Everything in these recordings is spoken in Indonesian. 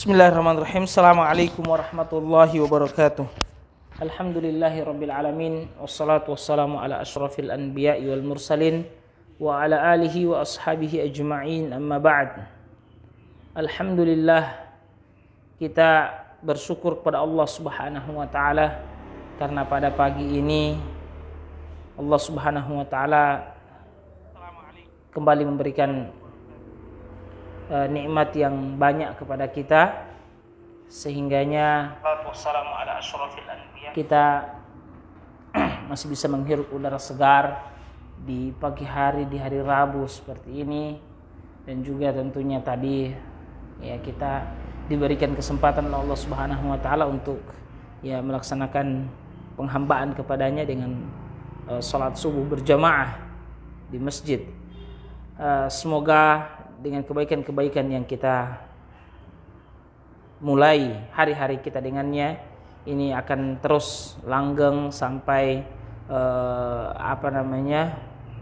Bismillahirrahmanirrahim. Assalamualaikum warahmatullahi wabarakatuh. Alhamdulillahi rabbil alamin. Wassalatu wassalamu ala ashrafil anbiya'i wal mursalin wa ala alihi wa ashabihi ajma'in, amma ba'd. Alhamdulillah, kita bersyukur kepada Allah subhanahu wa ta'ala karena pada pagi ini Allah subhanahu wa ta'ala kembali memberikan nikmat yang banyak kepada kita, sehingganya kita masih bisa menghirup udara segar di pagi hari, di hari Rabu seperti ini. Dan juga tentunya tadi ya kita diberikan kesempatan oleh Allah Subhanahu wa taala untuk ya melaksanakan penghambaan kepadanya dengan salat subuh berjamaah di masjid. Semoga dengan kebaikan-kebaikan yang kita mulai hari-hari kita dengannya ini akan terus langgeng sampai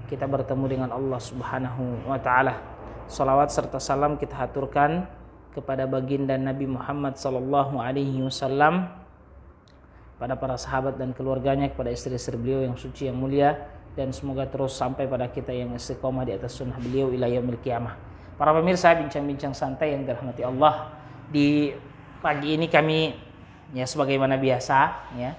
kita bertemu dengan Allah Subhanahu wa taala. Salawat serta salam kita haturkan kepada baginda Nabi Muhammad sallallahu alaihi wasallam, pada para sahabat dan keluarganya, kepada istri-istri beliau yang suci yang mulia, dan semoga terus sampai pada kita yang istiqomah di atas sunnah beliau ila yaumil qiyamah. Para pemirsa bincang-bincang santai yang dirahmati Allah, di pagi ini kami ya sebagaimana biasa ya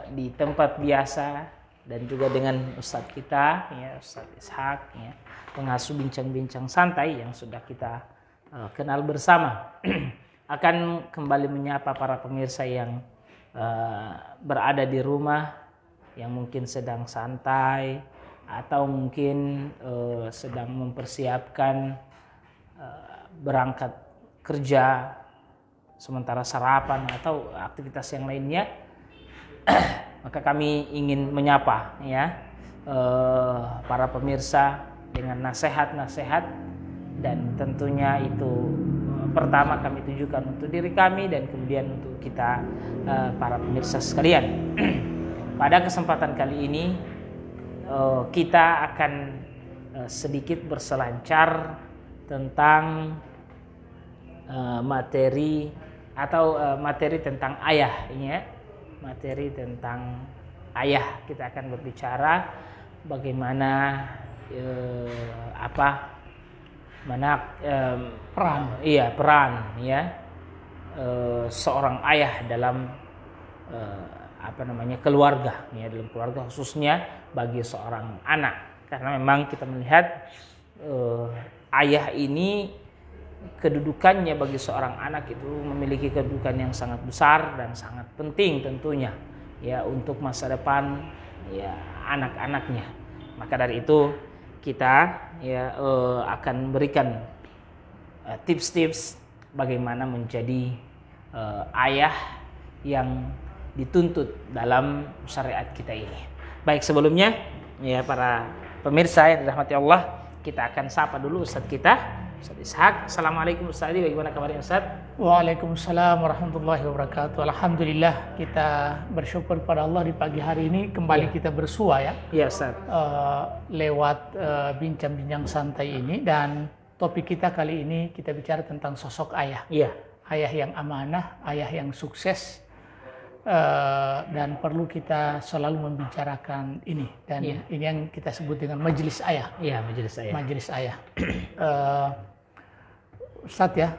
di tempat biasa dan juga dengan Ustadz kita ya Ustadz Ishak ya, pengasuh bincang-bincang santai yang sudah kita kenal bersama akan kembali menyapa para pemirsa yang berada di rumah, yang mungkin sedang santai atau mungkin sedang mempersiapkan berangkat kerja sementara sarapan atau aktivitas yang lainnya. Maka kami ingin menyapa ya para pemirsa dengan nasihat-nasihat, dan tentunya itu pertama kami tujukan untuk diri kami dan kemudian untuk kita para pemirsa sekalian. Pada kesempatan kali ini kita akan sedikit berselancar tentang materi tentang ayah ya. Materi tentang ayah, kita akan berbicara bagaimana peran ya seorang ayah dalam keluarga ya, dalam keluarga khususnya bagi seorang anak, karena memang kita melihat ayah ini kedudukannya bagi seorang anak itu memiliki kedudukan yang sangat besar dan sangat penting tentunya ya untuk masa depan ya anak-anaknya. Maka dari itu kita ya akan berikan tips-tips bagaimana menjadi ayah yang dituntut dalam syariat kita ini. Baik, sebelumnya ya para pemirsa yang dirahmati Allah, kita akan sapa dulu Ustadz kita, Ustadz Ishak. Assalamualaikum Ustadz, bagaimana kabarnya Ustadz? Waalaikumsalam warahmatullahi wabarakatuh. Alhamdulillah, kita bersyukur pada Allah di pagi hari ini kembali kita bersua ya. Iya Ustadz. Lewat bincang-bincang santai ini, dan topik kita kali ini kita bicara tentang sosok ayah. Iya. Ayah yang amanah, ayah yang sukses. Dan perlu kita selalu membicarakan ini, dan ini yang kita sebut dengan majelis ayah. Iya, majelis ayah. Majelis ayah. Ustadz ya,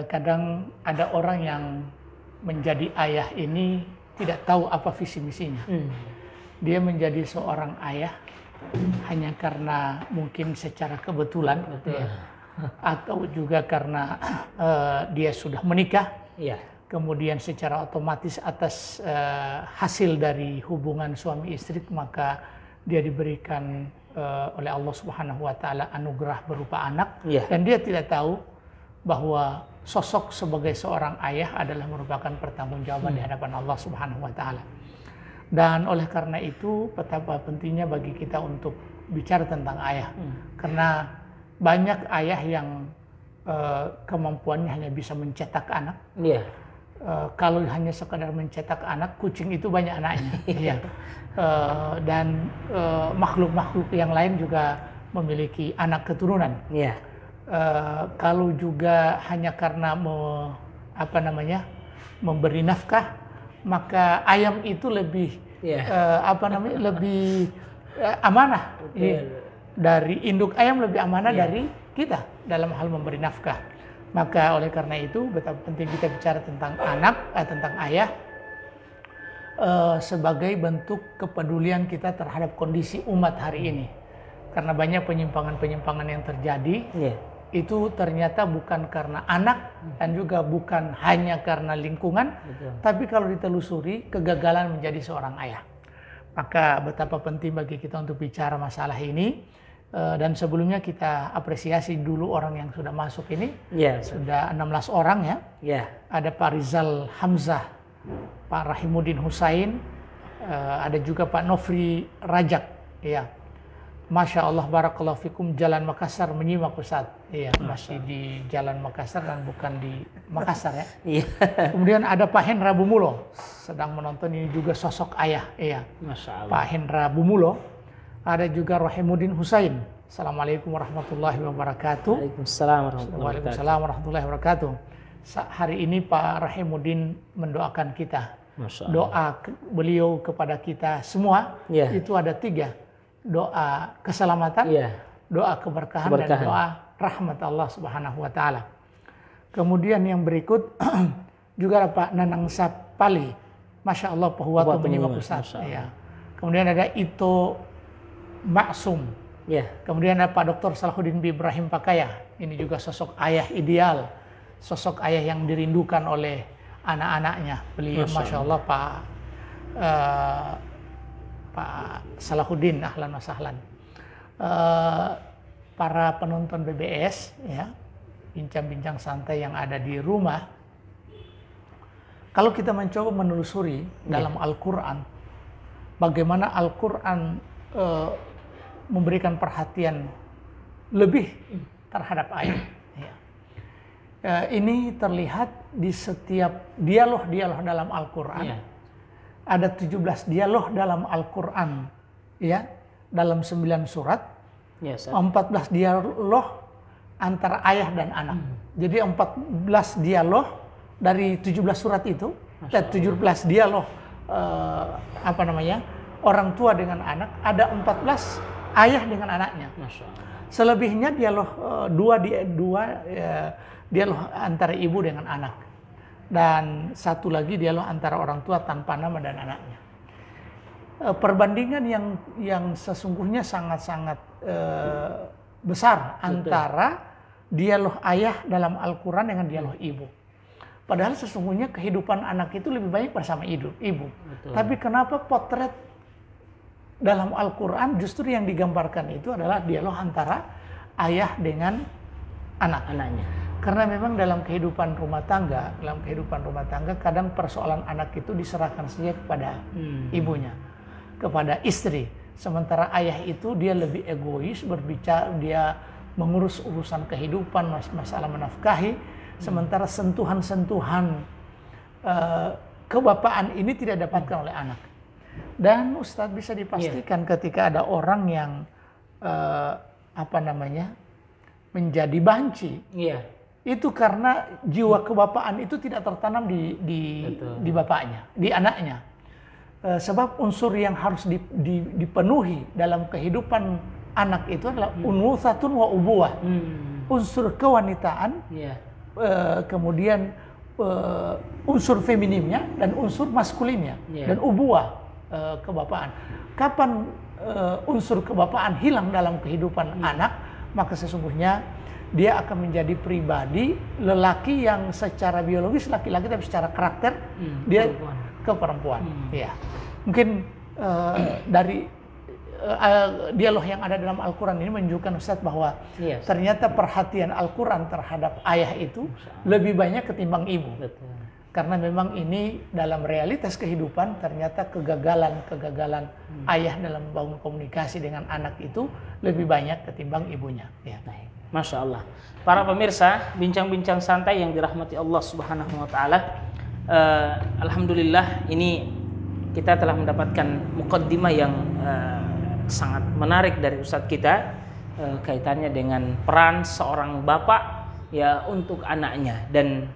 kadang ada orang yang menjadi ayah ini tidak tahu apa visi misinya. Dia menjadi seorang ayah hanya karena mungkin secara kebetulan, betul. Atau juga karena dia sudah menikah. Iya. Kemudian secara otomatis atas hasil dari hubungan suami istri, maka dia diberikan oleh Allah Subhanahu wa taala anugerah berupa anak, dan dia tidak tahu bahwa sosok sebagai seorang ayah adalah merupakan pertanggungjawaban di hadapan Allah Subhanahu wa taala. Dan oleh karena itu betapa pentingnya bagi kita untuk bicara tentang ayah. Karena banyak ayah yang kemampuannya hanya bisa mencetak anak. Kalau hanya sekadar mencetak anak, kucing itu banyak anaknya. Ya. Dan makhluk-makhluk yang lain juga memiliki anak keturunan. Kalau juga hanya karena memberi nafkah, maka ayam itu lebih lebih amanah. Dari induk ayam lebih amanah dari kita dalam hal memberi nafkah. Maka oleh karena itu betapa penting kita bicara tentang anak, tentang ayah sebagai bentuk kepedulian kita terhadap kondisi umat hari ini. Karena banyak penyimpangan-penyimpangan yang terjadi, itu ternyata bukan karena anak dan juga bukan hanya karena lingkungan, tapi kalau ditelusuri kegagalan menjadi seorang ayah. Maka betapa penting bagi kita untuk bicara masalah ini. Dan sebelumnya kita apresiasi dulu orang yang sudah masuk ini, sudah 16 orang ya. Ada Pak Rizal Hamzah, Pak Rahimuddin Husain, ada juga Pak Nofri Rajak, ya. Masya Allah, barakallahu fikum, Jalan Makassar menyimak Ustaz. Iya, masih di Jalan Makassar dan bukan di Makassar ya. Kemudian ada Pak Hendra Bumulo, sedang menonton, ini juga sosok ayah. Iya, Masya Allah. Pak Hendra Bumulo. Ada juga Rahimuddin Husain. Assalamualaikum warahmatullahi wabarakatuh. Waalaikumsalam warahmatullahi wabarakatuh. Hari ini Pak Rahimuddin mendoakan kita. Doa beliau kepada kita semua itu ada 3. Doa keselamatan, doa keberkahan, dan doa rahmat Allah Subhanahu wa taala. Kemudian yang berikut juga ada Pak Nanang Sapali. Masya Allah, Pahuwatu menyimak Ustaz. Ya. Kemudian ada Ito Maksum. Kemudian ada Pak Dr. Salahuddin Ibrahim Pakaya. Ini juga sosok ayah ideal, sosok ayah yang dirindukan oleh anak-anaknya. Beliau Masya Allah Pak Salahuddin, ahlan wa sahlan. Para penonton BBS ya, bincang-bincang santai yang ada di rumah. Kalau kita mencoba menelusuri dalam Al-Quran, bagaimana Al-Quran memberikan perhatian lebih terhadap ayah. Ini terlihat di setiap dialog-dialog dalam Al-Quran. Ada 17 dialog dalam Al-Quran, ya, dalam 9 surat. 14 dialog antara ayah dan anak. Jadi 14 dialog dari 17 surat itu, dan 17 dialog orang tua dengan anak, ada 14 ayah dengan anaknya. Selebihnya dialog dialog antara ibu dengan anak, dan satu lagi dialog antara orang tua tanpa nama dan anaknya. Perbandingan yang sesungguhnya sangat-sangat besar antara dialog ayah dalam Al-Quran dengan dialog ibu. Padahal sesungguhnya kehidupan anak itu lebih banyak bersama ibu. Tapi kenapa potret dalam Al-Quran justru yang digambarkan itu adalah dialog antara ayah dengan anaknya. Karena memang dalam kehidupan rumah tangga, kadang persoalan anak itu diserahkan saja kepada ibunya, kepada istri. Sementara ayah itu dia lebih egois, berbicara, dia mengurus urusan kehidupan, masalah menafkahi. Sementara sentuhan-sentuhan kebapaan ini tidak dapatkan oleh anak. Dan Ustadz bisa dipastikan ketika ada orang yang menjadi banci, itu karena jiwa kebapaan itu tidak tertanam di bapaknya, di anaknya. Sebab unsur yang harus dipenuhi dalam kehidupan anak itu adalah unwusatun wa ubuwah, unsur kewanitaan, kemudian unsur feminimnya dan unsur maskulinnya, dan ubuwah, kebapaan. Kapan unsur kebapaan hilang dalam kehidupan anak, maka sesungguhnya dia akan menjadi pribadi lelaki yang secara biologis laki-laki, tapi secara karakter dia ke perempuan. Ya, mungkin dari dialog yang ada dalam Al-Quran ini menunjukkan Ustadz bahwa ternyata perhatian Al-Quran terhadap ayah itu lebih banyak ketimbang ibu. Karena memang ini dalam realitas kehidupan ternyata kegagalan ayah dalam membangun komunikasi dengan anak itu lebih banyak ketimbang ibunya. Ya. Masya Allah. Para pemirsa, bincang-bincang santai yang dirahmati Allah Subhanahu wa taala. Alhamdulillah, ini kita telah mendapatkan mukaddimah yang sangat menarik dari Ustadz kita. kaitannya dengan peran seorang bapak ya untuk anaknya, dan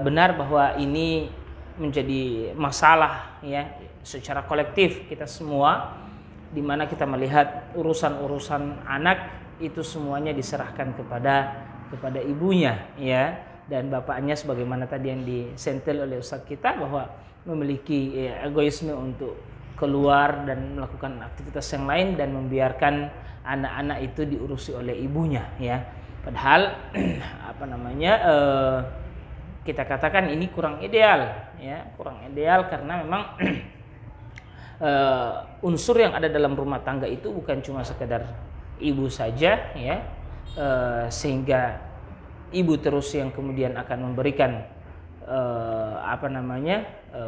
benar bahwa ini menjadi masalah ya secara kolektif kita semua, di mana kita melihat urusan-urusan anak itu semuanya diserahkan kepada ibunya ya, dan bapaknya sebagaimana tadi yang disentil oleh Ustadz kita bahwa memiliki egoisme untuk keluar dan melakukan aktivitas yang lain dan membiarkan anak-anak itu diurusi oleh ibunya ya. Padahal kita katakan ini kurang ideal ya, kurang ideal karena memang unsur yang ada dalam rumah tangga itu bukan cuma sekedar ibu saja ya, sehingga ibu terus yang kemudian akan memberikan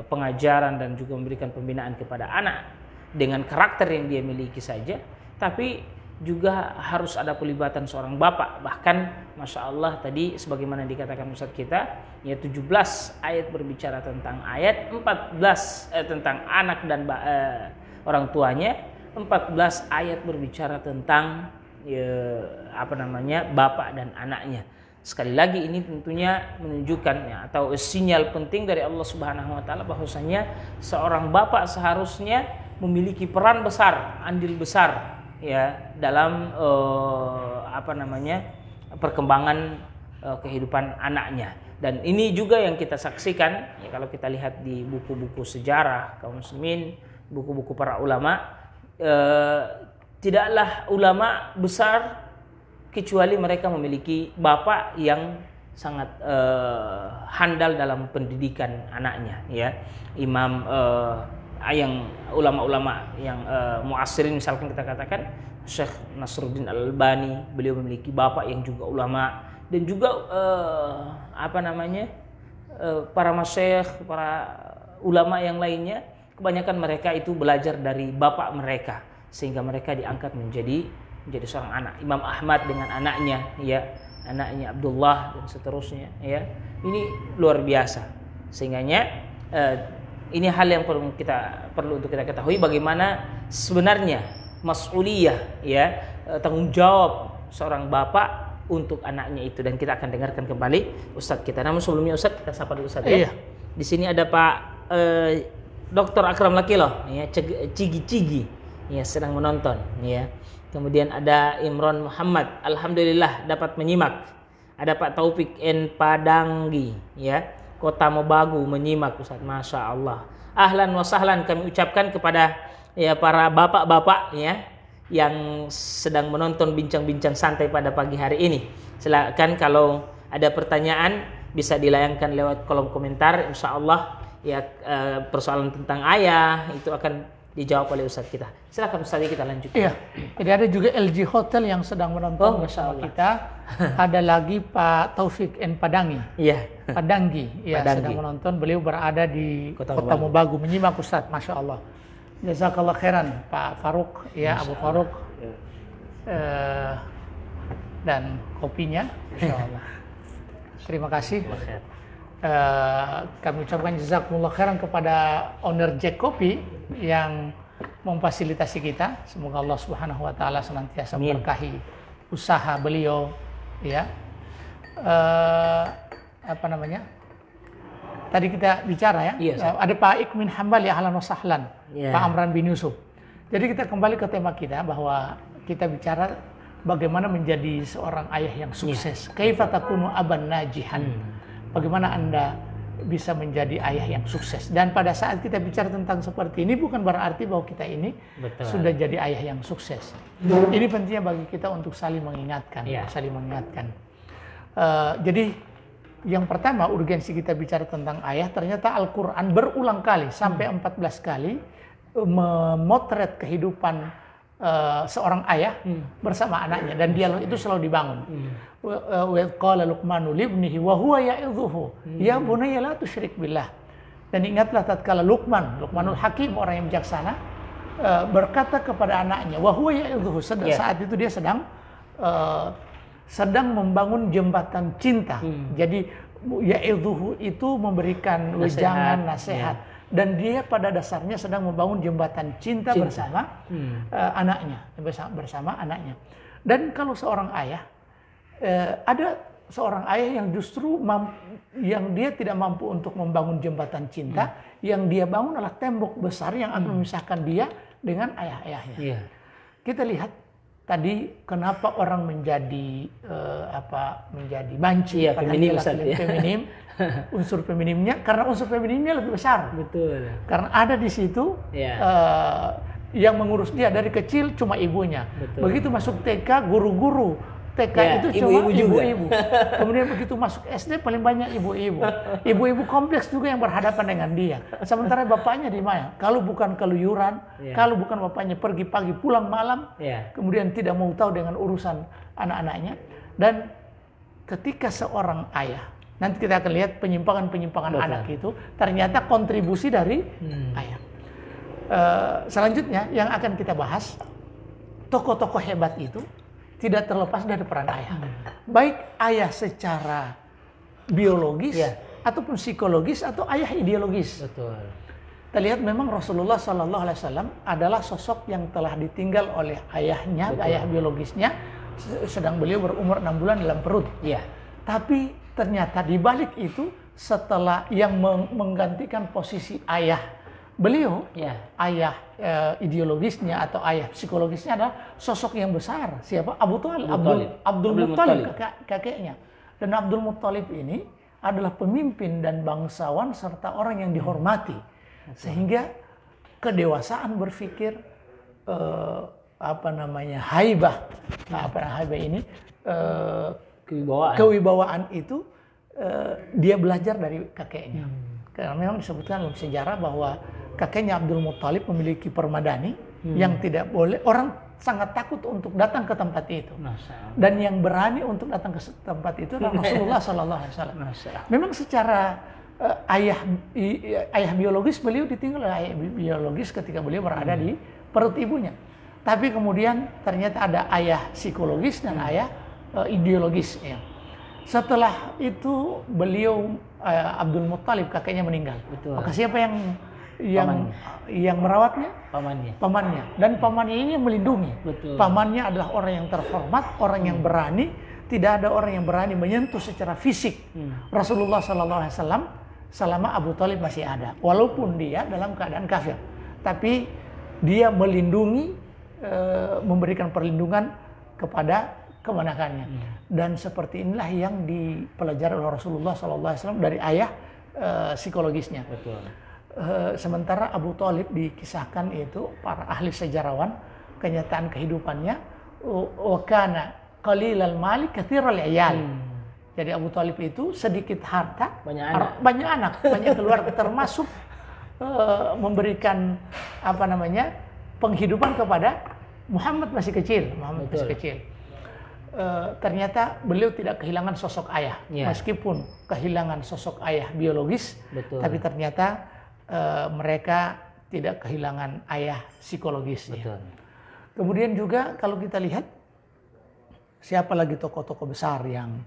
pengajaran dan juga memberikan pembinaan kepada anak dengan karakter yang dia miliki saja, tapi juga harus ada pelibatan seorang bapak. Bahkan Masya Allah tadi sebagaimana dikatakan Ustadz kita ya, 17 ayat berbicara tentang ayat, 14 tentang anak dan orang tuanya, 14 ayat berbicara tentang bapak dan anaknya. Sekali lagi ini tentunya menunjukkan ya, atau sinyal penting dari Allah Subhanahu wa taala bahwasanya seorang bapak seharusnya memiliki peran besar, andil besar ya dalam perkembangan kehidupan anaknya. Dan ini juga yang kita saksikan ya, kalau kita lihat di buku-buku sejarah kaum muslimin, buku-buku para ulama, tidaklah ulama besar kecuali mereka memiliki bapak yang sangat handal dalam pendidikan anaknya ya. Imam yang ulama-ulama yang muasirin, misalkan kita katakan Syekh Nasruddin Al-Albani, beliau memiliki bapak yang juga ulama, dan juga para masyayikh, para ulama yang lainnya, kebanyakan mereka itu belajar dari bapak mereka sehingga mereka diangkat menjadi seorang anak. Imam Ahmad dengan anaknya ya, anaknya Abdullah dan seterusnya ya. Ini luar biasa. Sehingganya ini hal yang perlu untuk kita ketahui, bagaimana sebenarnya mas'uliyah ya, tanggung jawab seorang bapak untuk anaknya itu, dan kita akan dengarkan kembali Ustadz kita. Namun sebelumnya Ustadz, kita sapa dulu Ustadz ya. Di sini ada Pak Dr. Akram Lakilo ya, Cigi-Cigi ya, sedang menonton ya. Kemudian ada Imron Muhammad, alhamdulillah dapat menyimak. Ada Pak Taufik N Padanggi ya, Kota Mobagu menyimak Ustaz, Masya Allah. Ahlan wa sahlan kami ucapkan kepada ya para bapak-bapak ya yang sedang menonton bincang-bincang santai pada pagi hari ini. Silakan kalau ada pertanyaan bisa dilayangkan lewat kolom komentar. Insya Allah ya, persoalan tentang ayah itu akan dijawab oleh Ustadz kita. Silakan Ustadz, kita lanjutkan. Iya. Jadi ada juga LG Hotel yang sedang menonton bersama kita. Ada lagi Pak Taufik N Padangi. Iya. Padanggi. Ya, sedang menonton. Beliau berada di Kota Mobagu menyimak Ustadz. Masya Allah. Jazakallah khairan Pak Faruk ya, Abu Faruk. Dan kopinya. Masya Allah. Terima kasih. Kami ucapkan jazakumullah khairan kepada owner Jack Kopi yang memfasilitasi kita. Semoga Allah Subhanahu wa taala senantiasa memberkahi usaha beliau ya. Tadi kita bicara ya. Yes. Ada Pak Ikmin Hambali, ahlan wa sahlan. Yeah. Pak Amran bin Yusuf. Jadi kita kembali ke tema kita bahwa kita bicara bagaimana menjadi seorang ayah yang sukses. Kaifa takunu aban najihan. Bagaimana Anda bisa menjadi ayah yang sukses. Dan pada saat kita bicara tentang seperti ini, bukan berarti bahwa kita ini sudah jadi ayah yang sukses. Ini pentingnya bagi kita untuk saling mengingatkan. Saling mengingatkan. Jadi yang pertama, urgensi kita bicara tentang ayah, ternyata Al-Quran berulang kali, sampai 14 kali, memotret kehidupan seorang ayah bersama anaknya, dan dialog itu selalu dibangun. Wa qala Luqmanu libnihi wa huwa ya'idhuhu ya bunayya la tusyrik billah. Dan ingatlah tatkala Luqmanul Hakim, orang yang bijaksana, berkata kepada anaknya, wa huwa ya'idhuhu, saat itu dia sedang membangun jembatan cinta. Jadi ya'idhuhu itu memberikan wejangan, nasihat. Dan dia pada dasarnya sedang membangun jembatan cinta. Bersama anaknya, bersama anaknya. Dan kalau seorang ayah, ada seorang ayah yang justru yang dia tidak mampu untuk membangun jembatan cinta, yang dia bangun adalah tembok besar yang akan memisahkan dia dengan ayah-ayahnya. Kita lihat tadi kenapa orang menjadi menjadi banci, feminim, feminim, unsur feminimnya, karena unsur feminimnya lebih besar. Betul. Karena ada di situ yang mengurus dia dari kecil cuma ibunya. Betul. Begitu masuk TK, guru-guru TK itu cuma ibu-ibu. Kemudian begitu masuk SD paling banyak ibu-ibu. Ibu-ibu kompleks juga yang berhadapan dengan dia. Sementara bapaknya di mana? Kalau bukan keluyuran, kalau bukan bapaknya pergi pagi pulang malam, kemudian tidak mau tahu dengan urusan anak-anaknya. Dan ketika seorang ayah, nanti kita akan lihat penyimpangan-penyimpangan anak itu, ternyata kontribusi dari ayah. Selanjutnya yang akan kita bahas, tokoh-tokoh hebat itu tidak terlepas dari peran ayah. Baik ayah secara biologis, ataupun psikologis, atau ayah ideologis. Betul. Kita lihat memang Rasulullah SAW adalah sosok yang telah ditinggal oleh ayahnya, ayah biologisnya, sedang beliau berumur 6 bulan dalam perut. Tapi ternyata di balik itu, setelah yang menggantikan posisi ayah beliau, ayah ideologisnya atau ayah psikologisnya adalah sosok yang besar. Siapa? Abdul Muttalib, kakeknya. Dan Abdul Muttalib ini adalah pemimpin dan bangsawan serta orang yang dihormati. Sehingga kedewasaan berpikir, haibah ini, kewibawaan itu dia belajar dari kakeknya. Karena memang disebutkan dalam sejarah bahwa kakeknya Abdul Muttalib memiliki permadani yang tidak boleh, orang sangat takut untuk datang ke tempat itu. Dan yang berani untuk datang ke tempat itu adalah Rasulullah SAW. Memang secara ayah biologis beliau ditinggal oleh ayah biologis ketika beliau berada di perut ibunya. Tapi kemudian ternyata ada ayah psikologis dan ayah ideologis. Setelah itu beliau Abdul Muttalib kakeknya meninggal. Maka siapa yang merawatnya? Pamannya. Dan pamannya ini yang melindungi. Pamannya adalah orang yang terhormat, orang yang berani. Tidak ada orang yang berani menyentuh secara fisik Rasulullah SAW selama Abu Thalib masih ada. Walaupun dia dalam keadaan kafir, tapi dia melindungi, memberikan perlindungan kepada kemenakannya. Dan seperti inilah yang dipelajari oleh Rasulullah SAW dari ayah psikologisnya. Sementara Abu Thalib dikisahkan itu para ahli sejarawan, kenyataan kehidupannya, wakana qalilal mali katsiral iyal. Jadi Abu Thalib itu sedikit harta, banyak anak, banyak keluarga, termasuk memberikan penghidupan kepada Muhammad masih kecil. Ternyata beliau tidak kehilangan sosok ayah, meskipun kehilangan sosok ayah biologis, tapi ternyata mereka tidak kehilangan ayah psikologis. Kemudian juga kalau kita lihat siapa lagi tokoh-tokoh besar yang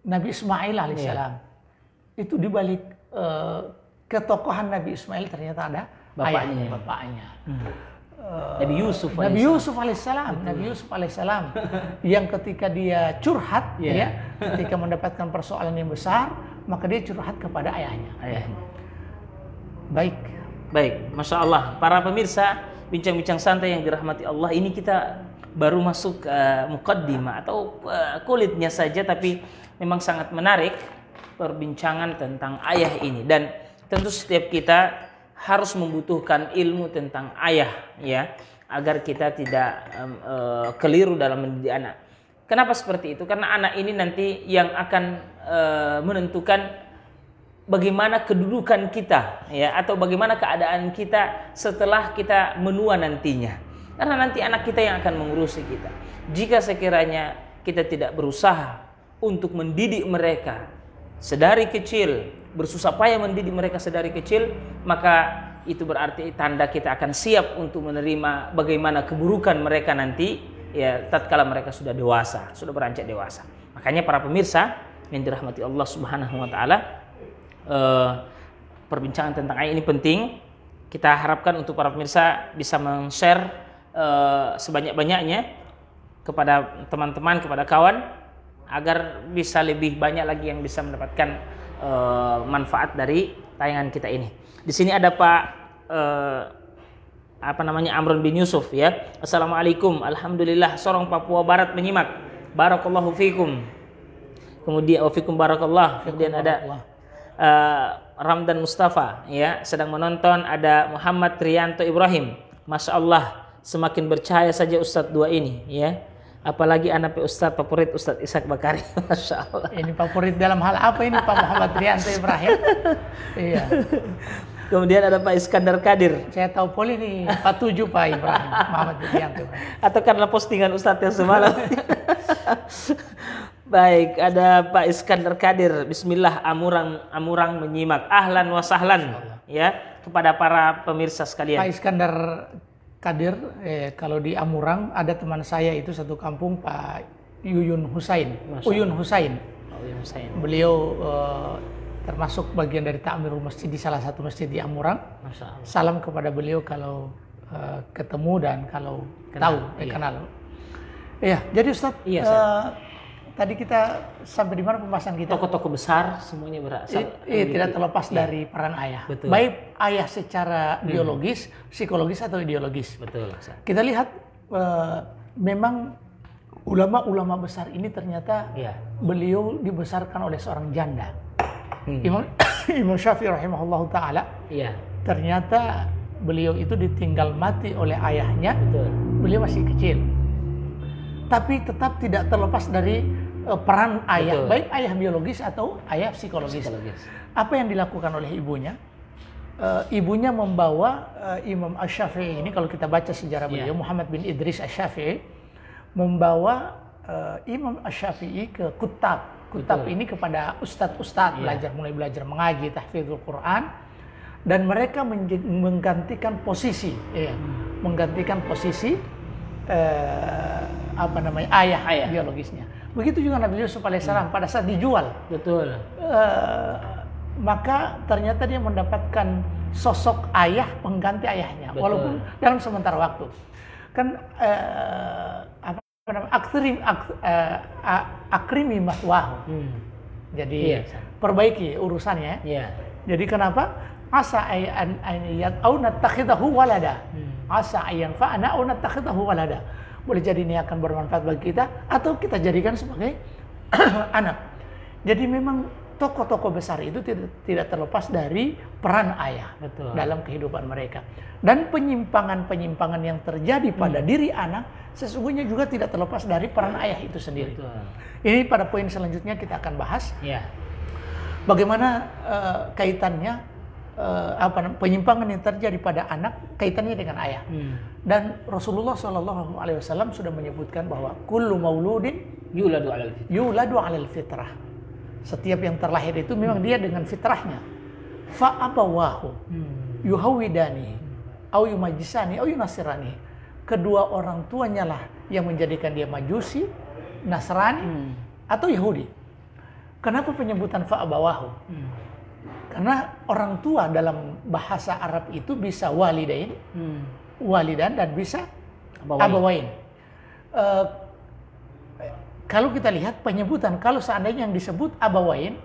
Nabi Ismail alaihissalam, itu dibalik ketokohan Nabi Ismail ternyata ada bapaknya. Nabi Yusuf alaihissalam yang ketika dia curhat, ketika mendapatkan persoalan yang besar, maka dia curhat kepada ayahnya. Baik, masya Allah. Para pemirsa, bincang-bincang santai yang dirahmati Allah, ini kita baru masuk muqaddimah atau kulitnya saja, tapi memang sangat menarik perbincangan tentang ayah ini. Dan tentu setiap kita harus membutuhkan ilmu tentang ayah, agar kita tidak keliru dalam mendidik anak. Kenapa seperti itu? Karena anak ini nanti yang akan menentukan bagaimana kedudukan kita, atau bagaimana keadaan kita setelah kita menua nantinya. Karena nanti anak kita yang akan mengurusi kita. Jika sekiranya kita tidak berusaha untuk mendidik mereka sedari kecil, bersusah payah mendidik mereka sedari kecil, maka itu berarti tanda kita akan siap untuk menerima bagaimana keburukan mereka nanti, tatkala mereka sudah dewasa, sudah beranjak dewasa. Makanya para pemirsa yang dirahmati Allah Subhanahu wa taala, perbincangan tentang ayat ini penting. Kita harapkan untuk para pemirsa bisa men-share sebanyak-banyaknya kepada teman-teman, kepada kawan, agar bisa lebih banyak lagi yang bisa mendapatkan manfaat dari tayangan kita ini. Di sini ada Pak Amrun bin Yusuf ya. Assalamualaikum, alhamdulillah sorong Papua Barat menyimak. Barakallahu fikum. Kemudian wafikum barakallah. Kemudian ada Ramdan Mustafa ya, sedang menonton. Ada Muhammad Trianto Ibrahim. Masya Allah, semakin bercahaya saja Ustadz dua ini ya. Apalagi anak Ustadz favorit Ustadz Ishak Bakari. Masya Allah. Ini favorit dalam hal apa ini Pak Muhammad Trianto Ibrahim? Iya. Kemudian ada Pak Iskandar Kadir. Saya tahu poli nih 47 Pak Ibrahim, Muhammad Trianto Ibrahim. Atau karena postingan Ustadz yang semalam. Baik, ada Pak Iskandar Kadir. Bismillah, Amurang menyimak. Ahlan wa sahlan ya kepada para pemirsa sekalian. Pak Iskandar Kadir, kalau di Amurang ada teman saya itu satu kampung, Pak Uyun Husain. Beliau termasuk bagian dari ta'mirul masjid di salah satu masjid di Amurang. Salam kepada beliau kalau ketemu dan kalau kenal. Iya, jadi Ustaz, tadi kita sampai di mana pembahasan kita? Tokoh-tokoh besar semuanya berasal. Tidak terlepas dari peran ayah. Betul. Baik ayah secara biologis, psikologis atau ideologis. Betul. Kita lihat memang ulama-ulama besar ini ternyata beliau dibesarkan oleh seorang janda. Imam Syafi'i rahimahullah taala. Ternyata beliau itu ditinggal mati oleh ayahnya. Betul. Beliau masih kecil. Tapi tetap tidak terlepas dari peran ayah, baik ayah biologis atau ayah psikologis. Apa yang dilakukan oleh ibunya? Ibunya membawa Imam Asy-Syafi'i ini, kalau kita baca sejarah beliau, Muhammad bin Idris Asy-Syafi'i membawa Imam Asy-Syafi'i ke kutab ini kepada ustadz-ustadz, mulai belajar mengaji, tahfidzul Quran, dan mereka menggantikan posisi ayah biologisnya. Begitu juga Nabi Yusuf alaihissalam pada saat dijual. Betul. Maka ternyata dia mendapatkan sosok ayah pengganti ayahnya. Betul. Walaupun dalam sementara waktu. Kan akrimi maswahu. Jadi perbaiki urusannya. Jadi kenapa? Asa ayat au natakhidahu walada. Asa ayyan fa'ana au natakhidahu walada. Boleh jadi ini akan bermanfaat bagi kita atau kita jadikan sebagai anak. Jadi memang tokoh-tokoh besar itu tidak terlepas dari peran ayah dalam kehidupan mereka. Dan penyimpangan-penyimpangan yang terjadi pada diri anak sesungguhnya juga tidak terlepas dari peran ayah itu sendiri. Ini pada poin selanjutnya kita akan bahas. Bagaimana kaitannya penyimpangan yang terjadi pada anak kaitannya dengan ayah. Dan Rasulullah SAW sudah menyebutkan bahwa kullu mauludin yuladu 'alal fitrah. Setiap yang terlahir itu memang dia dengan fitrahnya. Fa abawahu yuhawidani au yumajisani au yunasirani. Kedua orang tuanya lah yang menjadikan dia Majusi, Nasrani atau Yahudi. Kenapa penyebutan fa abawahu? Karena orang tua dalam bahasa Arab itu bisa walidain, walidan, dan bisa abawain. Kalau kita lihat penyebutan, kalau seandainya yang disebut abawain,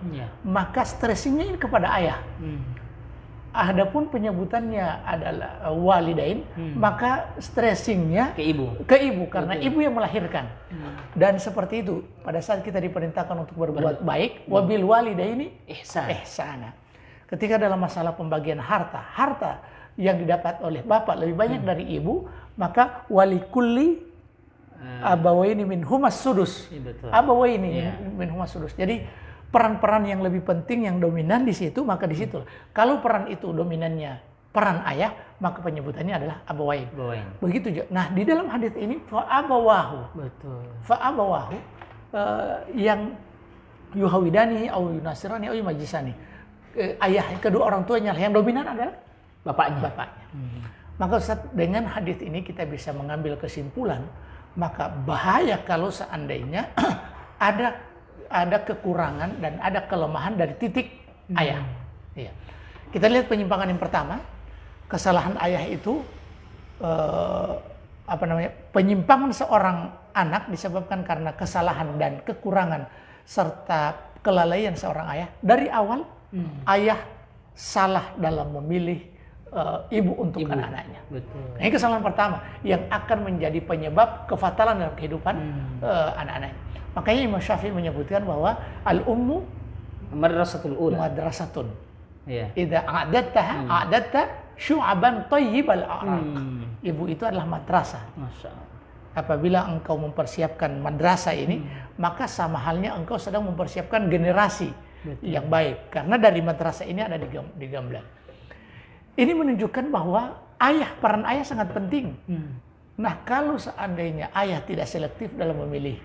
maka stressingnya ini kepada ayah. Adapun penyebutannya adalah walidain, maka stressingnya ke ibu karena ibu yang melahirkan. Dan seperti itu, pada saat kita diperintahkan untuk berbuat baik, wabil walidaini ihsana. Ketika dalam masalah pembagian harta yang didapat oleh bapak lebih banyak dari ibu, maka wali kulli abawaini min humas sudus. Abawaini min humas sudus. Jadi peran-peran yang lebih penting yang dominan di situ, maka di situ. Kalau peran itu dominannya peran ayah, maka penyebutannya adalah abawain. Begitu juga. Nah, di dalam hadits ini fa abawahu. Yang yuhawidani au yunasirani au yumajisani. Ayah, kedua orang tuanya yang dominan adalah bapaknya. Maka Ustaz, dengan hadis ini kita bisa mengambil kesimpulan, maka bahaya kalau seandainya ada kekurangan dan ada kelemahan dari titik ayah. Kita lihat penyimpangan yang pertama, kesalahan ayah itu penyimpangan seorang anak disebabkan karena kesalahan dan kekurangan serta kelalaian seorang ayah. Dari awal ayah salah dalam memilih ibu untuk anak-anaknya. Nah, ini kesalahan pertama yang akan menjadi penyebab kefatalan dalam kehidupan anak-anaknya. Makanya Imam Syafi'i menyebutkan bahwa al-ummu madrasatul ula. Madrasatun. Idza a'adatta syu'aban thayyibal a'raq. Ibu itu adalah madrasah. Masya Allah. Apabila engkau mempersiapkan madrasah ini, maka sama halnya engkau sedang mempersiapkan generasi yang baik. Karena dari madrasah ini ada digambar. Ini menunjukkan bahwa peran ayah sangat penting. Nah, kalau seandainya ayah tidak selektif dalam memilih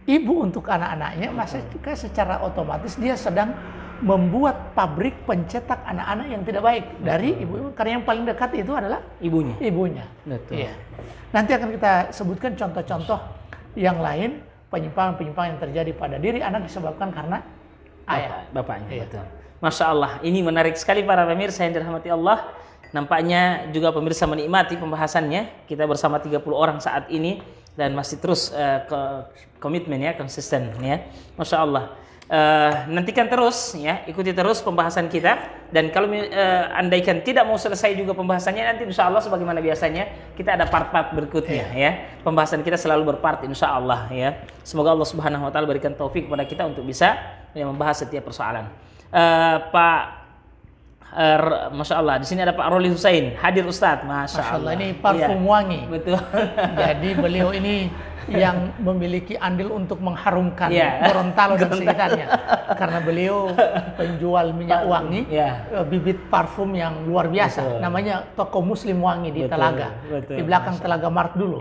ibu untuk anak-anaknya, maka secara otomatis dia sedang membuat pabrik pencetak anak-anak yang tidak baik dari ibu. Karena yang paling dekat itu adalah ibunya. Betul. Ya. Nanti akan kita sebutkan contoh-contoh yang lain penyimpangan-penyimpangan yang terjadi pada diri anak disebabkan karena bapaknya. Betul. Masya Allah, ini menarik sekali para pemirsa yang dirahmati Allah. Nampaknya juga pemirsa menikmati pembahasannya. Kita bersama 30 orang saat ini dan masih terus komitmen ya, konsisten ya. Masya Allah. Nantikan terus ya, ikuti terus pembahasan kita. Dan kalau andaikan tidak mau selesai juga pembahasannya, nanti insya Allah sebagaimana biasanya kita ada part-part berikutnya ya. Pembahasan kita selalu berpart insya Allah ya. Semoga Allah Subhanahu Wa Taala berikan taufik kepada kita untuk bisa membahas setiap persoalan. Masya Allah, di sini ada Pak Roli Husain, hadir Ustadz. Masya Allah, ini parfum wangi. Betul. Jadi beliau ini yang memiliki andil untuk mengharumkan Gorontalo dan sekitarnya. Karena beliau penjual minyak wangi, bibit parfum yang luar biasa. Betul. Namanya Toko Muslim Wangi di Telaga. Betul. Di belakang Telaga Mart dulu.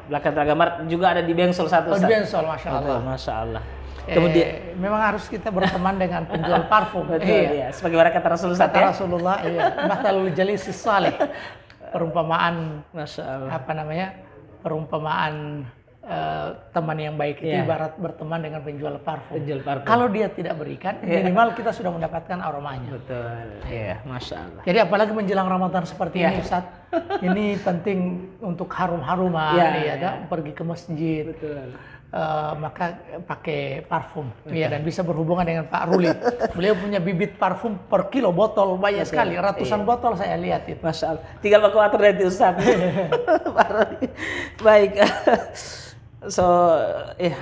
Belakang Telaga Mart juga ada di Bengsol satu. Di Bengsol, Masya Allah. Masya Allah. Kemudian memang harus kita berteman dengan penjual parfum. Betul, sebagaimana kata Rasulullah. Kata Rasulullah, mathalul jalisis salih. Perumpamaan, Masya Allah. Perumpamaan teman yang baik itu ibarat berteman dengan penjual parfum. Parfum. Kalau dia tidak berikan, minimal kita sudah mendapatkan aromanya. Betul. Masya Allah. Jadi apalagi menjelang Ramadan seperti ini, Ustaz, ini penting untuk harum-haruman, pergi ke masjid. Betul. Maka pakai parfum dan bisa berhubungan dengan Pak Ruli. Beliau punya bibit parfum per kilo botol banyak sekali, ratusan botol saya lihat itu. Masya Allah. Tinggal aku atur dari Ustaz. Pak Ruli. Baik.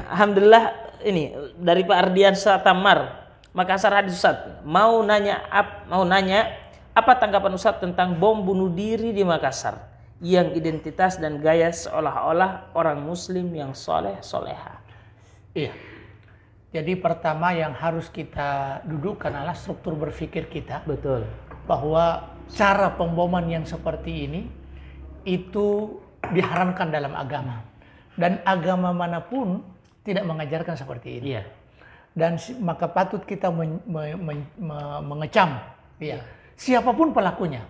Alhamdulillah ini dari Pak Ardian Satamar, Makassar hadis Ustaz. Mau nanya apa tanggapan Ustaz tentang bom bunuh diri di Makassar yang identitas dan gaya seolah-olah orang muslim yang soleha. Iya. Jadi pertama yang harus kita dudukkan adalah struktur berpikir kita. Betul. Bahwa cara pemboman yang seperti ini itu diharamkan dalam agama. Dan agama manapun tidak mengajarkan seperti ini. Iya. Dan maka patut kita mengecam siapapun pelakunya.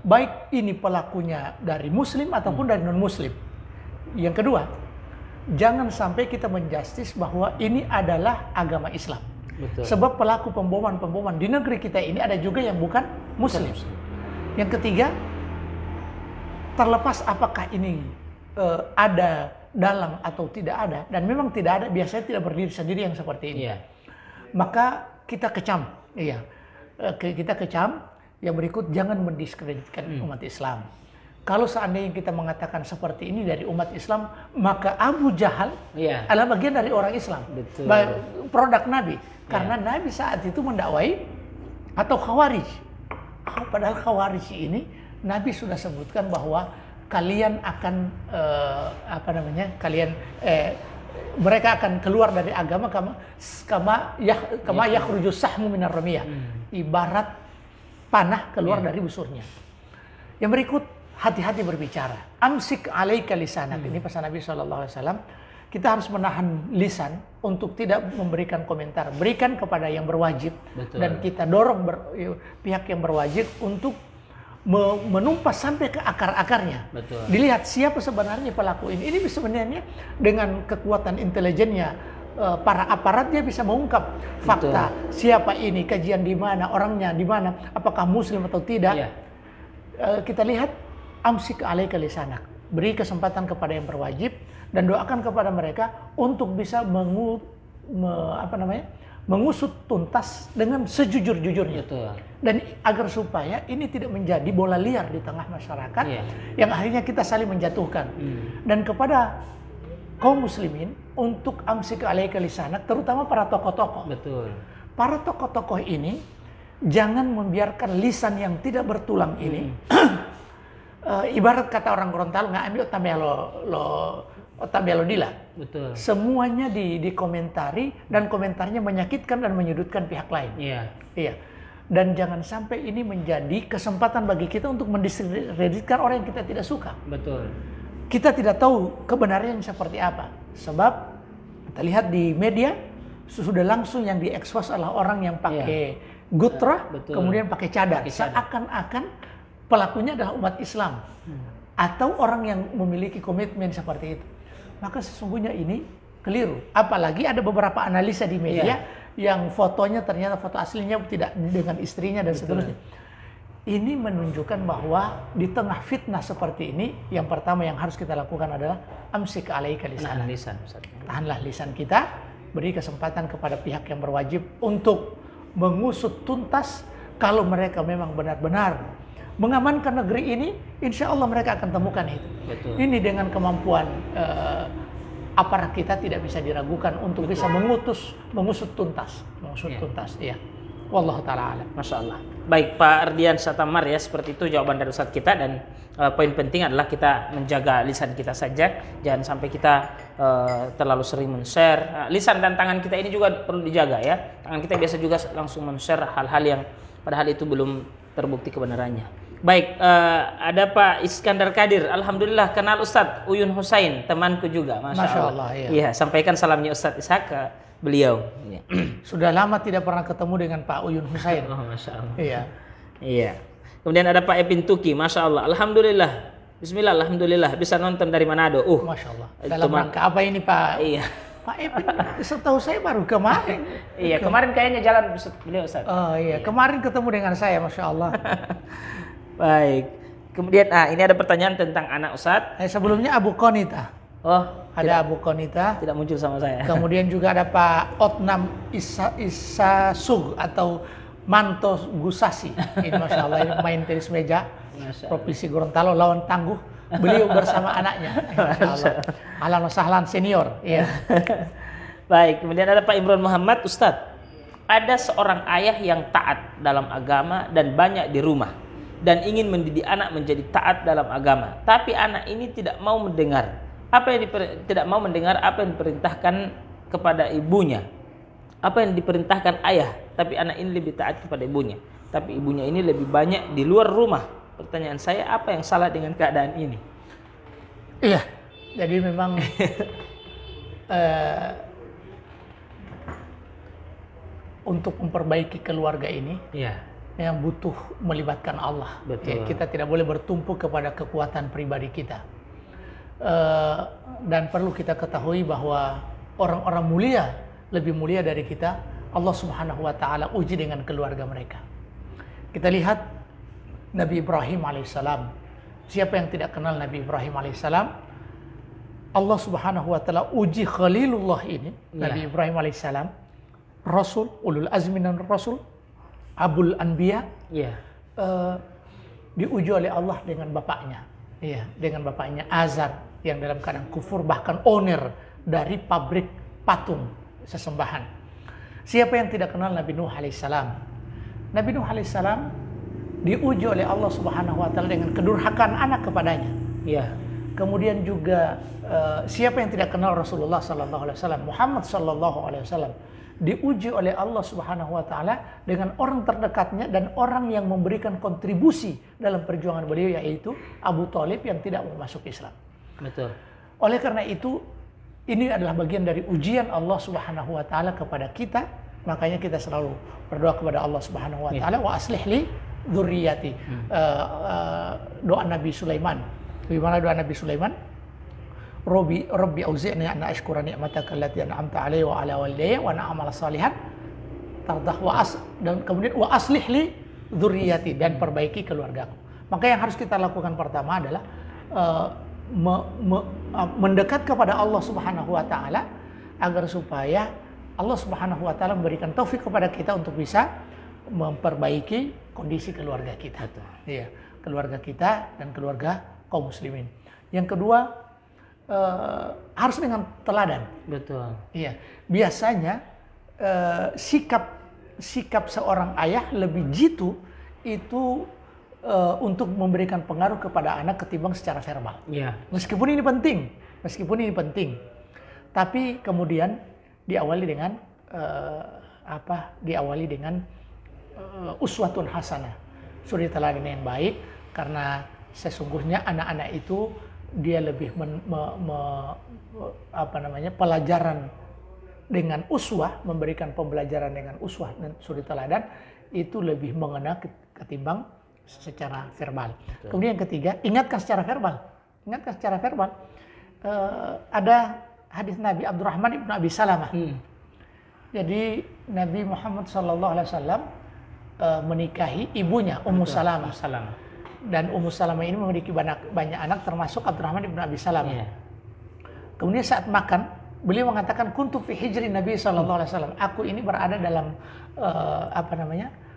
Baik ini pelakunya dari muslim ataupun dari non muslim. Yang kedua, jangan sampai kita menjustis bahwa ini adalah agama Islam. Betul. Sebab pelaku pemboman di negeri kita ini ada juga yang bukan muslim. Yang ketiga, terlepas apakah ini ada dalang atau tidak ada, dan memang tidak ada, biasanya tidak berdiri sendiri yang seperti ini. Maka kita kecam. Kita kecam. Yang berikut, jangan mendiskreditkan umat Islam. Kalau seandainya kita mengatakan seperti ini dari umat Islam, maka Abu Jahal adalah bagian dari orang Islam. Betul. Produk Nabi. Karena Nabi saat itu mendakwai atau Khawarij. Padahal Khawarij ini Nabi sudah sebutkan bahwa kalian akan mereka akan keluar dari agama kama yakhrujus sahmu minar ramiyah. Ibarat panah keluar dari busurnya. Yang berikut, hati-hati berbicara. Amsik alaika lisanak. Ini pesan Nabi SAW. Kita harus menahan lisan untuk tidak memberikan komentar. Berikan kepada yang berwajib. Betul. Dan kita dorong pihak yang berwajib untuk menumpas sampai ke akar-akarnya. Betul. Dilihat siapa sebenarnya pelaku ini. Ini sebenarnya dengan kekuatan intelijennya para aparat dia bisa mengungkap fakta. Betul. Siapa ini, kajian di mana, orangnya di mana, apakah muslim atau tidak. Kita lihat amsik alaika lisanak. beri kesempatan kepada yang berwajib dan doakan kepada mereka untuk bisa mengusut tuntas dengan sejujur-jujurnya. Betul. Dan agar supaya ini tidak menjadi bola liar di tengah masyarakat yang akhirnya kita saling menjatuhkan. Dan kepada kaum muslimin untuk amsik alaika lisanak, terutama para tokoh-tokoh. Betul. Para tokoh-tokoh ini jangan membiarkan lisan yang tidak bertulang ini ibarat kata orang Gorontalo, nggak ambil otamelo dila. Betul. Semuanya dikomentari dan komentarnya menyakitkan dan menyudutkan pihak lain. Iya. Dan jangan sampai ini menjadi kesempatan bagi kita untuk mendiskreditkan orang yang kita tidak suka. Betul. Kita tidak tahu kebenarannya seperti apa. Sebab kita lihat di media sudah langsung yang diekspos adalah orang yang pakai gutra, kemudian pakai cadar. Seakan-akan pelakunya adalah umat Islam atau orang yang memiliki komitmen seperti itu. Maka sesungguhnya ini keliru. Apalagi ada beberapa analisa di media yang fotonya ternyata foto aslinya tidak dengan istrinya dan seterusnya. Ini menunjukkan bahwa di tengah fitnah seperti ini, yang pertama yang harus kita lakukan adalah amsik alaika lisan. Tahanlah lisan kita, beri kesempatan kepada pihak yang berwajib untuk mengusut tuntas. Kalau mereka memang benar-benar mengamankan negeri ini, insya Allah mereka akan temukan itu. Betul. Ini dengan kemampuan aparat kita tidak bisa diragukan untuk bisa mengusut tuntas. Iya. Wallahu ta'ala alam. Masya Allah. Baik Pak Ardian Satamar ya, seperti itu jawaban dari Ustadz kita, dan poin penting adalah kita menjaga lisan kita saja, jangan sampai kita terlalu sering men-share. Lisan dan tangan kita ini juga perlu dijaga ya. Tangan kita biasa juga langsung men-share hal-hal yang padahal itu belum terbukti kebenarannya. Baik, ada Pak Iskandar Kadir. Alhamdulillah kenal Ustadz Uyun Husain, temanku juga. Masya Allah. Iya, sampaikan salamnya Ustadz Ishak ke beliau. Sudah lama tidak pernah ketemu dengan Pak Uyun Husain. Oh, Masya Allah. Iya. Kemudian ada Pak Epin Tuki. Masya Allah. Alhamdulillah. Bismillah. Alhamdulillah. Bisa nonton dari Manado. Masya Allah. Dalam rangka apa ini Pak? Iya. Pak Epin, setahu saya baru kemarin. Iya, kemarin kayaknya jalan beliau Ustaz. Oh iya, kemarin ketemu dengan saya, Masya Allah. Baik. Kemudian, ini ada pertanyaan tentang anak Ustaz. Sebelumnya Abu Konita. Oh, ada Abu Konita. Tidak muncul sama saya. Kemudian juga ada Pak Otnam Isa Sug atau Manto Gusasi. Ini Masya Allah, ini pemain tenis meja. Provinsi Gorontalo, lawan tangguh. Beliau bersama anaknya. Ahlan wa sahlan senior. Iya. Baik, kemudian ada Pak Imran Muhammad. Ustadz, ada seorang ayah yang taat dalam agama dan banyak di rumah dan ingin mendidik anak menjadi taat dalam agama, tapi anak ini tidak mau mendengar apa yang diperintahkan kepada ibunya, apa yang diperintahkan ayah, tapi anak ini lebih taat kepada ibunya, tapi ibunya ini lebih banyak di luar rumah. Pertanyaan saya, apa yang salah dengan keadaan ini? Iya, jadi memang untuk memperbaiki keluarga ini, yang butuh melibatkan Allah. Betul. Kita tidak boleh bertumpu kepada kekuatan pribadi kita. Dan perlu kita ketahui bahwa orang-orang mulia, lebih mulia dari kita, Allah Subhanahu wa Ta'ala uji dengan keluarga mereka. Kita lihat Nabi Ibrahim alaihissalam. Siapa yang tidak kenal Nabi Ibrahim alaihissalam? Allah Subhanahu wa Ta'ala uji Khalilullah ini, Nabi Ibrahim alaihissalam, Rasul, ulul azmi dan Rasul, Abul Anbiya, diuji oleh Allah dengan bapaknya, dengan bapaknya Azar yang dalam keadaan kufur, bahkan owner dari pabrik patung sesembahan. Siapa yang tidak kenal Nabi Nuh alaihissalam? Nabi Nuh alaihissalam diuji oleh Allah Subhanahu wa Ta'ala dengan kedurhakaan anak kepadanya. Kemudian juga siapa yang tidak kenal Rasulullah sallallahu alaihi wasallam, Muhammad sallallahu alaihi wasallam, diuji oleh Allah Subhanahu wa Ta'ala dengan orang terdekatnya dan orang yang memberikan kontribusi dalam perjuangan beliau, yaitu Abu Thalib yang tidak mau masuk Islam. Betul. Oleh karena itu, ini adalah bagian dari ujian Allah Subhanahu wa Ta'ala kepada kita. Makanya kita selalu berdoa kepada Allah Subhanahu wa Ta'ala, wa aslih li dzurriyyati. Doa Nabi Sulaiman. Bagaimana doa Nabi Sulaiman? Rabbi auzi'ni an ashkura ni'mataka allati an'amta 'alayya wa 'ala walidayya wa an a'mala salihan tardah dan kemudian wa aslih li dzurriyyati, dan perbaiki keluargaku. Maka yang harus kita lakukan pertama adalah mendekat kepada Allah Subhanahu wa taala agar supaya Allah Subhanahu wa taala memberikan taufik kepada kita untuk bisa memperbaiki kondisi keluarga kita. Iya, keluarga kita dan keluarga kaum muslimin. Yang kedua, harus dengan teladan. Betul. Iya, biasanya sikap seorang ayah lebih jitu itu untuk memberikan pengaruh kepada anak ketimbang secara verbal. Iya. Meskipun ini penting, tapi kemudian diawali dengan uswatun hasanah, suri teladan yang baik, karena sesungguhnya anak-anak itu dia lebih pelajaran dengan uswah, memberikan pembelajaran dengan uswah dan suri teladan itu lebih mengena ketimbang secara verbal. Betul. Kemudian yang ketiga, ingatkan secara verbal. Ada hadis Nabi Abdurrahman ibn Abi Salamah. Jadi Nabi Muhammad SAW menikahi ibunya Ummu Salamah. Dan Ummu Salamah ini memiliki banyak anak, termasuk Abdurrahman ibn Abi Salamah. Yeah. Kemudian saat makan, beliau mengatakan kuntu fi hijri Nabi SAW. Aku ini berada dalam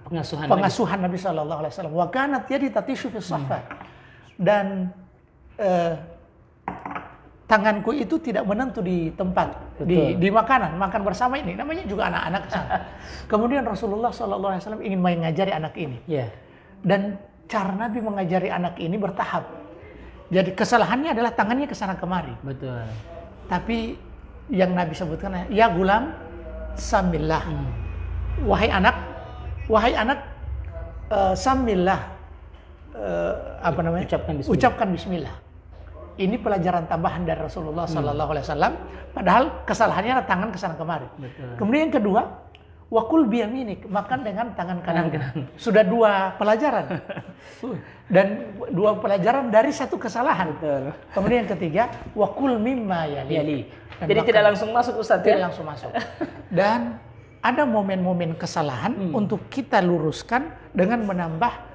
pengasuhan Nabi SAW. Wa kanat yadi tatishu fi safar. Dan tanganku itu tidak menentu di tempat, di makan bersama ini, namanya juga anak-anak. Kemudian Rasulullah SAW ingin mengajari anak ini. Yeah. Dan cara Nabi mengajari anak ini bertahap. Jadi kesalahannya adalah tangannya kesana kemari. Betul. Tapi yang Nabi sebutkan, ya gulam, samillah. Wahai anak, samillah. Ucapkan bismillah. Ini pelajaran tambahan dari Rasulullah SAW. Padahal kesalahannya adalah tangan kesana kemari. Betul. Kemudian yang kedua, wakul biyaminik, makan dengan tangan kanan. Sudah 2 pelajaran. Dan 2 pelajaran dari 1 kesalahan. Betul. Kemudian yang ketiga, wakul mimma yali. Jadi tidak langsung masuk Ustaz, tidak langsung masuk. Dan ada momen-momen kesalahan untuk kita luruskan dengan menambah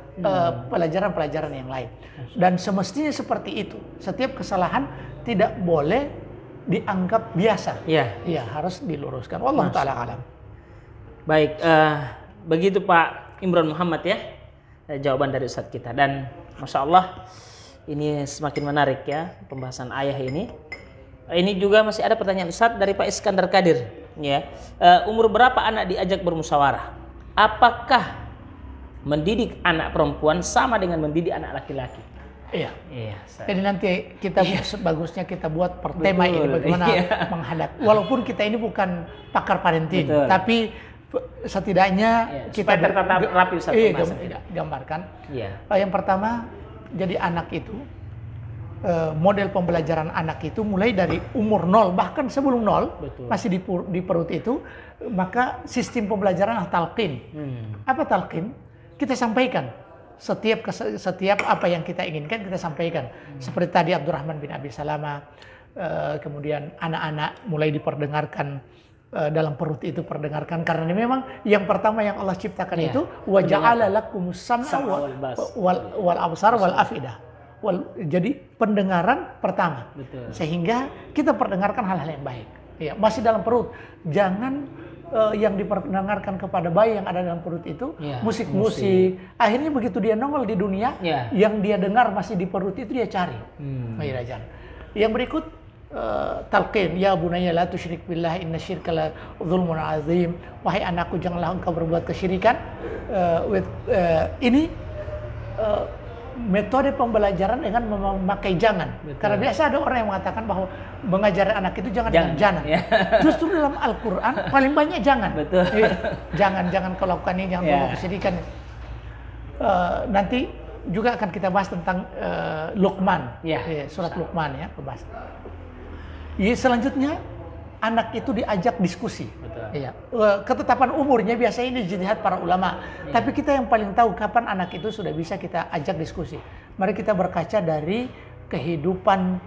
pelajaran-pelajaran yang lain. Dan semestinya seperti itu. Setiap kesalahan tidak boleh dianggap biasa. Iya, harus diluruskan. Wallahu taala alam. Baik, begitu Pak Imron Muhammad ya, jawaban dari Ustadz kita. Dan Masya Allah, ini semakin menarik ya pembahasan ayah ini. Ini juga masih ada pertanyaan Ustadz dari Pak Iskandar Kadir. Ya, umur berapa anak diajak bermusyawarah? Apakah mendidik anak perempuan sama dengan mendidik anak laki-laki? Iya. Jadi nanti kita bagusnya kita buat per tema ini bagaimana menghadap. Walaupun kita ini bukan pakar parenting, tapi setidaknya kita tertata rapi Ustaz. Gambarkan. Yang pertama, jadi anak itu model pembelajaran anak itu mulai dari umur 0, bahkan sebelum 0, masih di perut itu, maka sistem pembelajaran talqin. Apa talqin? Kita sampaikan setiap apa yang kita inginkan kita sampaikan. Seperti tadi Abdurrahman bin Abi Salamah, kemudian anak-anak mulai diperdengarkan dalam perut itu, perdengarkan, karena memang yang pertama yang Allah ciptakan itu wa ja'ala lakumus sam'a wal absar wal afidah. Jadi pendengaran pertama. Betul. Sehingga kita perdengarkan hal-hal yang baik. Ya, masih dalam perut. Jangan yang diperdengarkan kepada bayi yang ada dalam perut itu musik-musik. Akhirnya begitu dia nongol di dunia, yang dia dengar masih di perut itu dia cari. Yang berikut talqin, ya bunayya la tusyrik billah inna syirka la dzulmun azim. Wahai anakku, janganlah engkau berbuat kesyirikan. Ini metode pembelajaran dengan memakai jangan. Betul. Karena biasa ada orang yang mengatakan bahwa mengajar anak itu jangan. Justru dalam Al-Quran paling banyak jangan. Betul. Jangan kau lakukan ini, jangan berbuat kesyirikan. Nanti juga akan kita bahas tentang Luqman, surat Luqman ya, pembahasan. Selanjutnya anak itu diajak diskusi. Ketetapan umurnya biasanya ini ijtihad para ulama. Tapi kita yang paling tahu kapan anak itu sudah bisa kita ajak diskusi. Mari kita berkaca dari kehidupan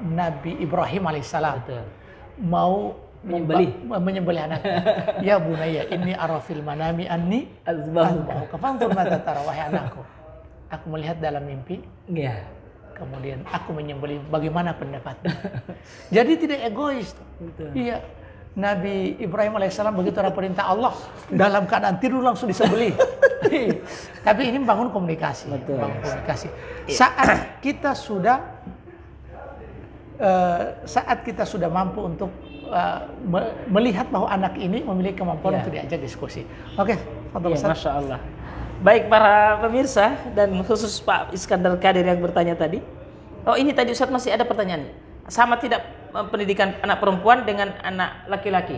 Nabi Ibrahim alaihissalam. Mau menyembelih anaknya. Ya bunayya inni ara fil manami anni azbahuka fanzur madza tara, wahai anakku. Aku melihat dalam mimpi kemudian aku menyembelih, bagaimana pendapatmu? Jadi tidak egois. Betul. Iya. Nabi Ibrahim alaihissalam begitu ada perintah Allah, dalam keadaan tidur langsung disembelih. Tapi ini membangun komunikasi. Betul. Membangun komunikasi. Saat kita sudah mampu untuk melihat bahwa anak ini memiliki kemampuan untuk diajak diskusi. Oke, Masya Allah. Baik para pemirsa dan khusus Pak Iskandar Kadir yang bertanya tadi. Oh ini tadi Ustadz masih ada pertanyaan. Sama tidak pendidikan anak perempuan dengan anak laki-laki?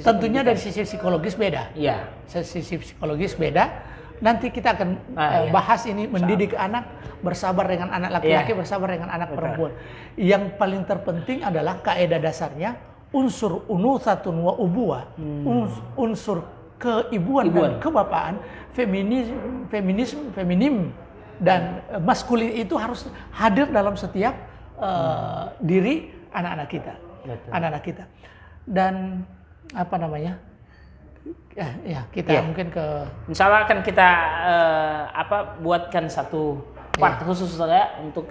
Tentunya dari sisi psikologis beda. Iya. Sisi psikologis beda. Nanti kita akan bahas ini mendidik anak, bersabar dengan anak laki-laki, bersabar dengan anak perempuan. Yang paling terpenting adalah kaidah dasarnya unsur unusatun wa ubuwa, unsur keibuan dan kebapaan, feminim dan maskulin itu harus hadir dalam setiap diri anak-anak kita. Anak-anak kita. Dan apa namanya? Kita mungkin insya Allah akan kita buatkan satu part khusus saja untuk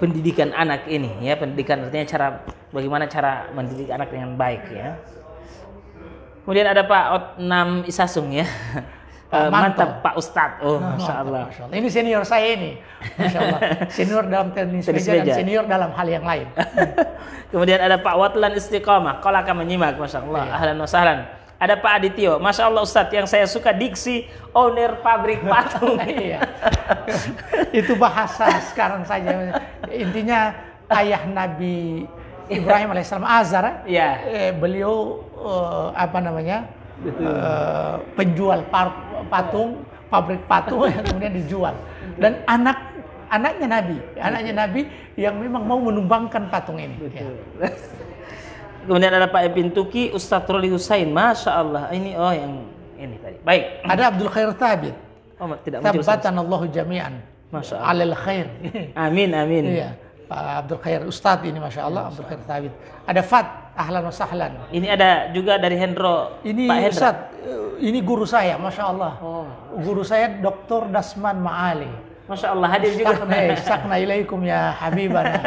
pendidikan anak ini ya. Pendidikan artinya bagaimana cara mendidik anak dengan baik ya. Kemudian ada Pak Otnam Isasung ya. Mantap Pak Ustadz. Masya Allah. Ini senior saya ini. Masya Allah. Senior dalam tenis meja dan senior dalam hal yang lain. Kemudian ada Pak Watlan Istiqomah. Kalau akan menyimak, Masya Allah. Ahlan wa sahlan. Ada Pak Adityo. Masya Allah Ustadz, yang saya suka diksi owner pabrik patung. Itu bahasa sekarang saja. Intinya ayah Nabi Ibrahim alaihissalam Azar. Beliau penjual patung, pabrik patung kemudian dijual. Dan anaknya Nabi yang memang mau menumbangkan patung ini. Kemudian ada Pak Epin Tuki, Ustadz Roli Husain, Masya Allah. Ini yang ini tadi. Baik. Ada Abdul Khair Thabit. Tidak muncul. Tabbatanallahu jami'an. Masya Allah. Alal khair. Amin. Iya. Pak Abdul Khair Ustadz ini Masya Allah, Abdul Khair Thabit. Ada Fat, ahlan wa sahlan. Ini ada juga dari Hendro. Ini Pak Ustadz, ini guru saya, Masya Allah. Guru saya Dr. Dasman Ma'ali. Masya Allah, hadir juga. Sakna ilaikum ya habibana.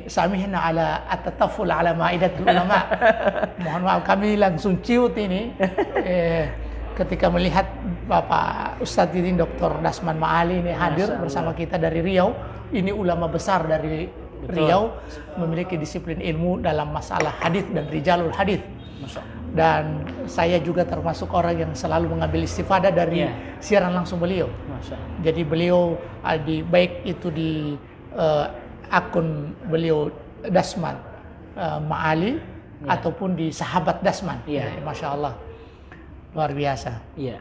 Samihna ala at-tataful ala ma'idatul ulama. Mohon maaf kami langsung ciut ini. Ketika melihat Bapak Ustadz ini Dr. Dasman Ma'ali ini hadir bersama kita dari Riau. Ini ulama besar dari Riau, memiliki disiplin ilmu dalam masalah hadis dan rijalul hadis. Dan saya juga termasuk orang yang selalu mengambil istifadah dari siaran langsung beliau. Jadi beliau baik itu di akun beliau Dasman Ma'ali ataupun di Sahabat Dasman. Masya Allah. Luar biasa. Iya.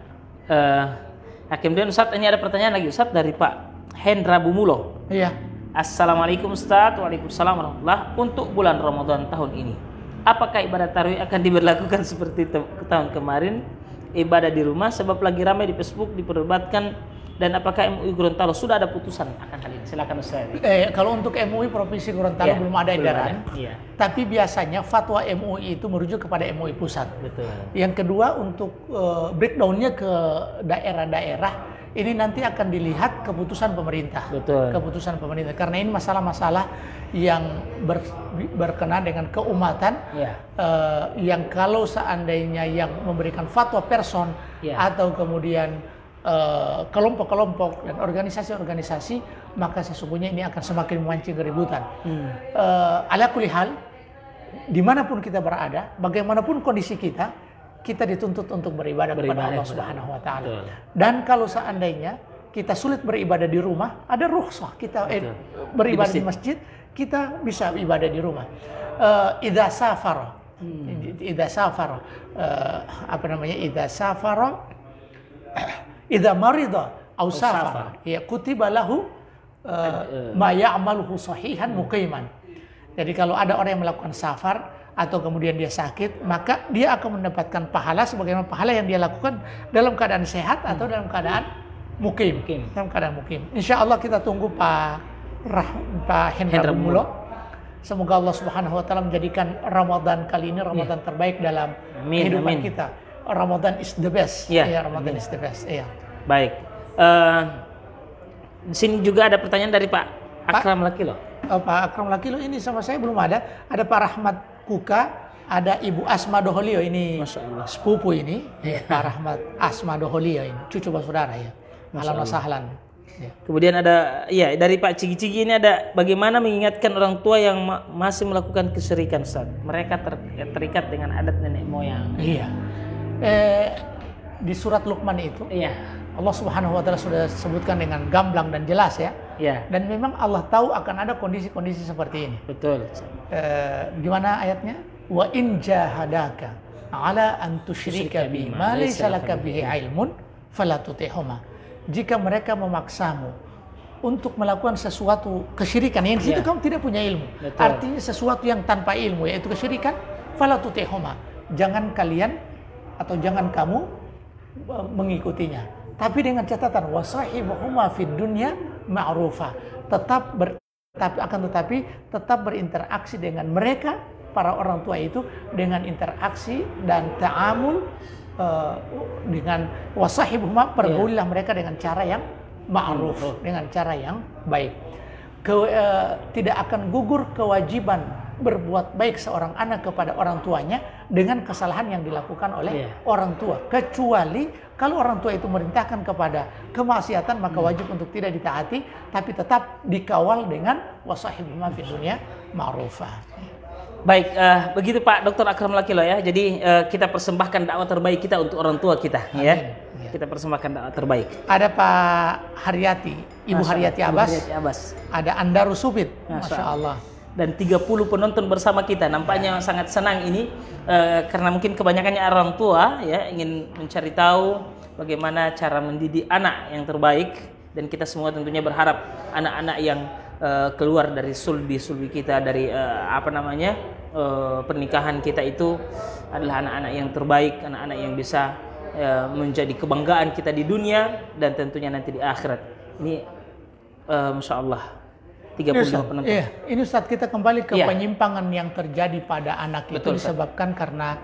Kemudian Ustadz, ini ada pertanyaan lagi Ustadz dari Pak Hendra Bumulo. Iya. Assalamualaikum Ustadz. Waalaikumsalam warahmatullahi. Untuk bulan Ramadan tahun ini, apakah ibadah tarawih akan diberlakukan seperti tahun kemarin, ibadah di rumah, sebab lagi ramai di Facebook diperdebatkan, dan apakah MUI Gorontalo sudah ada putusan akan hal ini? Silakan Ustaz. Kalau untuk MUI Provinsi Gorontalo belum ada edaran. Tapi biasanya fatwa MUI itu merujuk kepada MUI pusat. Betul. Yang kedua untuk breakdownnya ke daerah-daerah, ini nanti akan dilihat keputusan pemerintah. Betul. Keputusan pemerintah. Karena ini masalah-masalah yang berkenaan dengan keumatan, yang kalau seandainya yang memberikan fatwa person atau kemudian kelompok-kelompok dan organisasi-organisasi, maka sesungguhnya ini akan semakin memancing keributan. Ala kulli hal, dimanapun kita berada, bagaimanapun kondisi kita dituntut untuk beribadah kepada Allah Subhanahu Wa Taala. Dan kalau seandainya kita sulit beribadah di rumah, ada rukhsah kita beribadah di masjid, kita bisa ibadah di rumah. Idza safara, idza marida aw safara, kutiba lahu ma ya'maluhu sahihan muqiman. Jadi kalau ada orang yang melakukan safar atau kemudian dia sakit, maka dia akan mendapatkan pahala sebagaimana pahala yang dia lakukan dalam keadaan sehat atau dalam keadaan mukim. Dalam keadaan mukim. Insya Allah kita tunggu Pak Hendra Bumulo. Semoga Allah Subhanahu Wa Taala menjadikan Ramadan kali ini Ramadan terbaik dalam kehidupan kita. Ramadan is the best. Ramadan is the best. Baik. Di sini juga ada pertanyaan dari Pak Akram Lakilo. Pak Akram Lakilo ini sama saya belum ada. Ada Pak Rahmat Kuka, ada Ibu Asma Doholio ini, sepupu ini, Pak Rahmat Asma Doholio ini, cucu bersaudara ya. Ahlan wa sahlan. Ya. Kemudian ada dari Pak Cigi-Cigi ini ada bagaimana mengingatkan orang tua yang masih melakukan kesyirikan, Ustaz. Mereka terikat dengan adat nenek moyang. Iya. Di surat Luqman itu, Allah Subhanahu wa taala sudah sebutkan dengan gamblang dan jelas ya. Dan memang Allah tahu akan ada kondisi-kondisi seperti ini. Betul. Gimana ayatnya? Wa in jahadaka ala an tusyrika bi ma laysa laka bihi ilmun fala tuti'huma. Jika mereka memaksamu untuk melakukan sesuatu kesyirikan yang di situ kamu tidak punya ilmu. Betul. Artinya sesuatu yang tanpa ilmu yaitu kesyirikan, fala tuti'huma. Jangan kalian atau jangan kamu mengikutinya. Tapi dengan catatan wasahibuhuma fid dunya ma'rufa. Tetapi tetap berinteraksi dengan mereka para orang tua itu dengan interaksi dan ta'amul dengan wasahibuhuma, pergaulilah mereka dengan cara yang ma'ruf, dengan cara yang baik. Tidak akan gugur kewajiban berbuat baik seorang anak kepada orang tuanya dengan kesalahan yang dilakukan oleh orang tua, kecuali kalau orang tua itu merintahkan kepada kemaksiatan, maka wajib untuk tidak ditaati, tapi tetap dikawal dengan wasahibuhuma fid dunya ma'rufa. Baik, begitu Pak Dr. Akram Lakilo ya. Jadi kita persembahkan dakwah terbaik kita untuk orang tua kita. Amin. Ya. Kita persembahkan dakwah terbaik. Ada Pak Haryati, Ibu Haryati Abbas. Ada Andaru Subit, Masya Allah. Dan 30 penonton bersama kita. Nampaknya sangat senang ini karena mungkin kebanyakannya orang tua ya ingin mencari tahu bagaimana cara mendidik anak yang terbaik, dan kita semua tentunya berharap anak-anak yang keluar dari sulbi kita, dari pernikahan kita itu adalah anak-anak yang terbaik, anak-anak yang bisa menjadi kebanggaan kita di dunia dan tentunya nanti di akhirat. Ini Masya Allah 35 penonton. Iya, ini saat kita kembali ke penyimpangan yang terjadi pada anak. Betul, itu disebabkan karena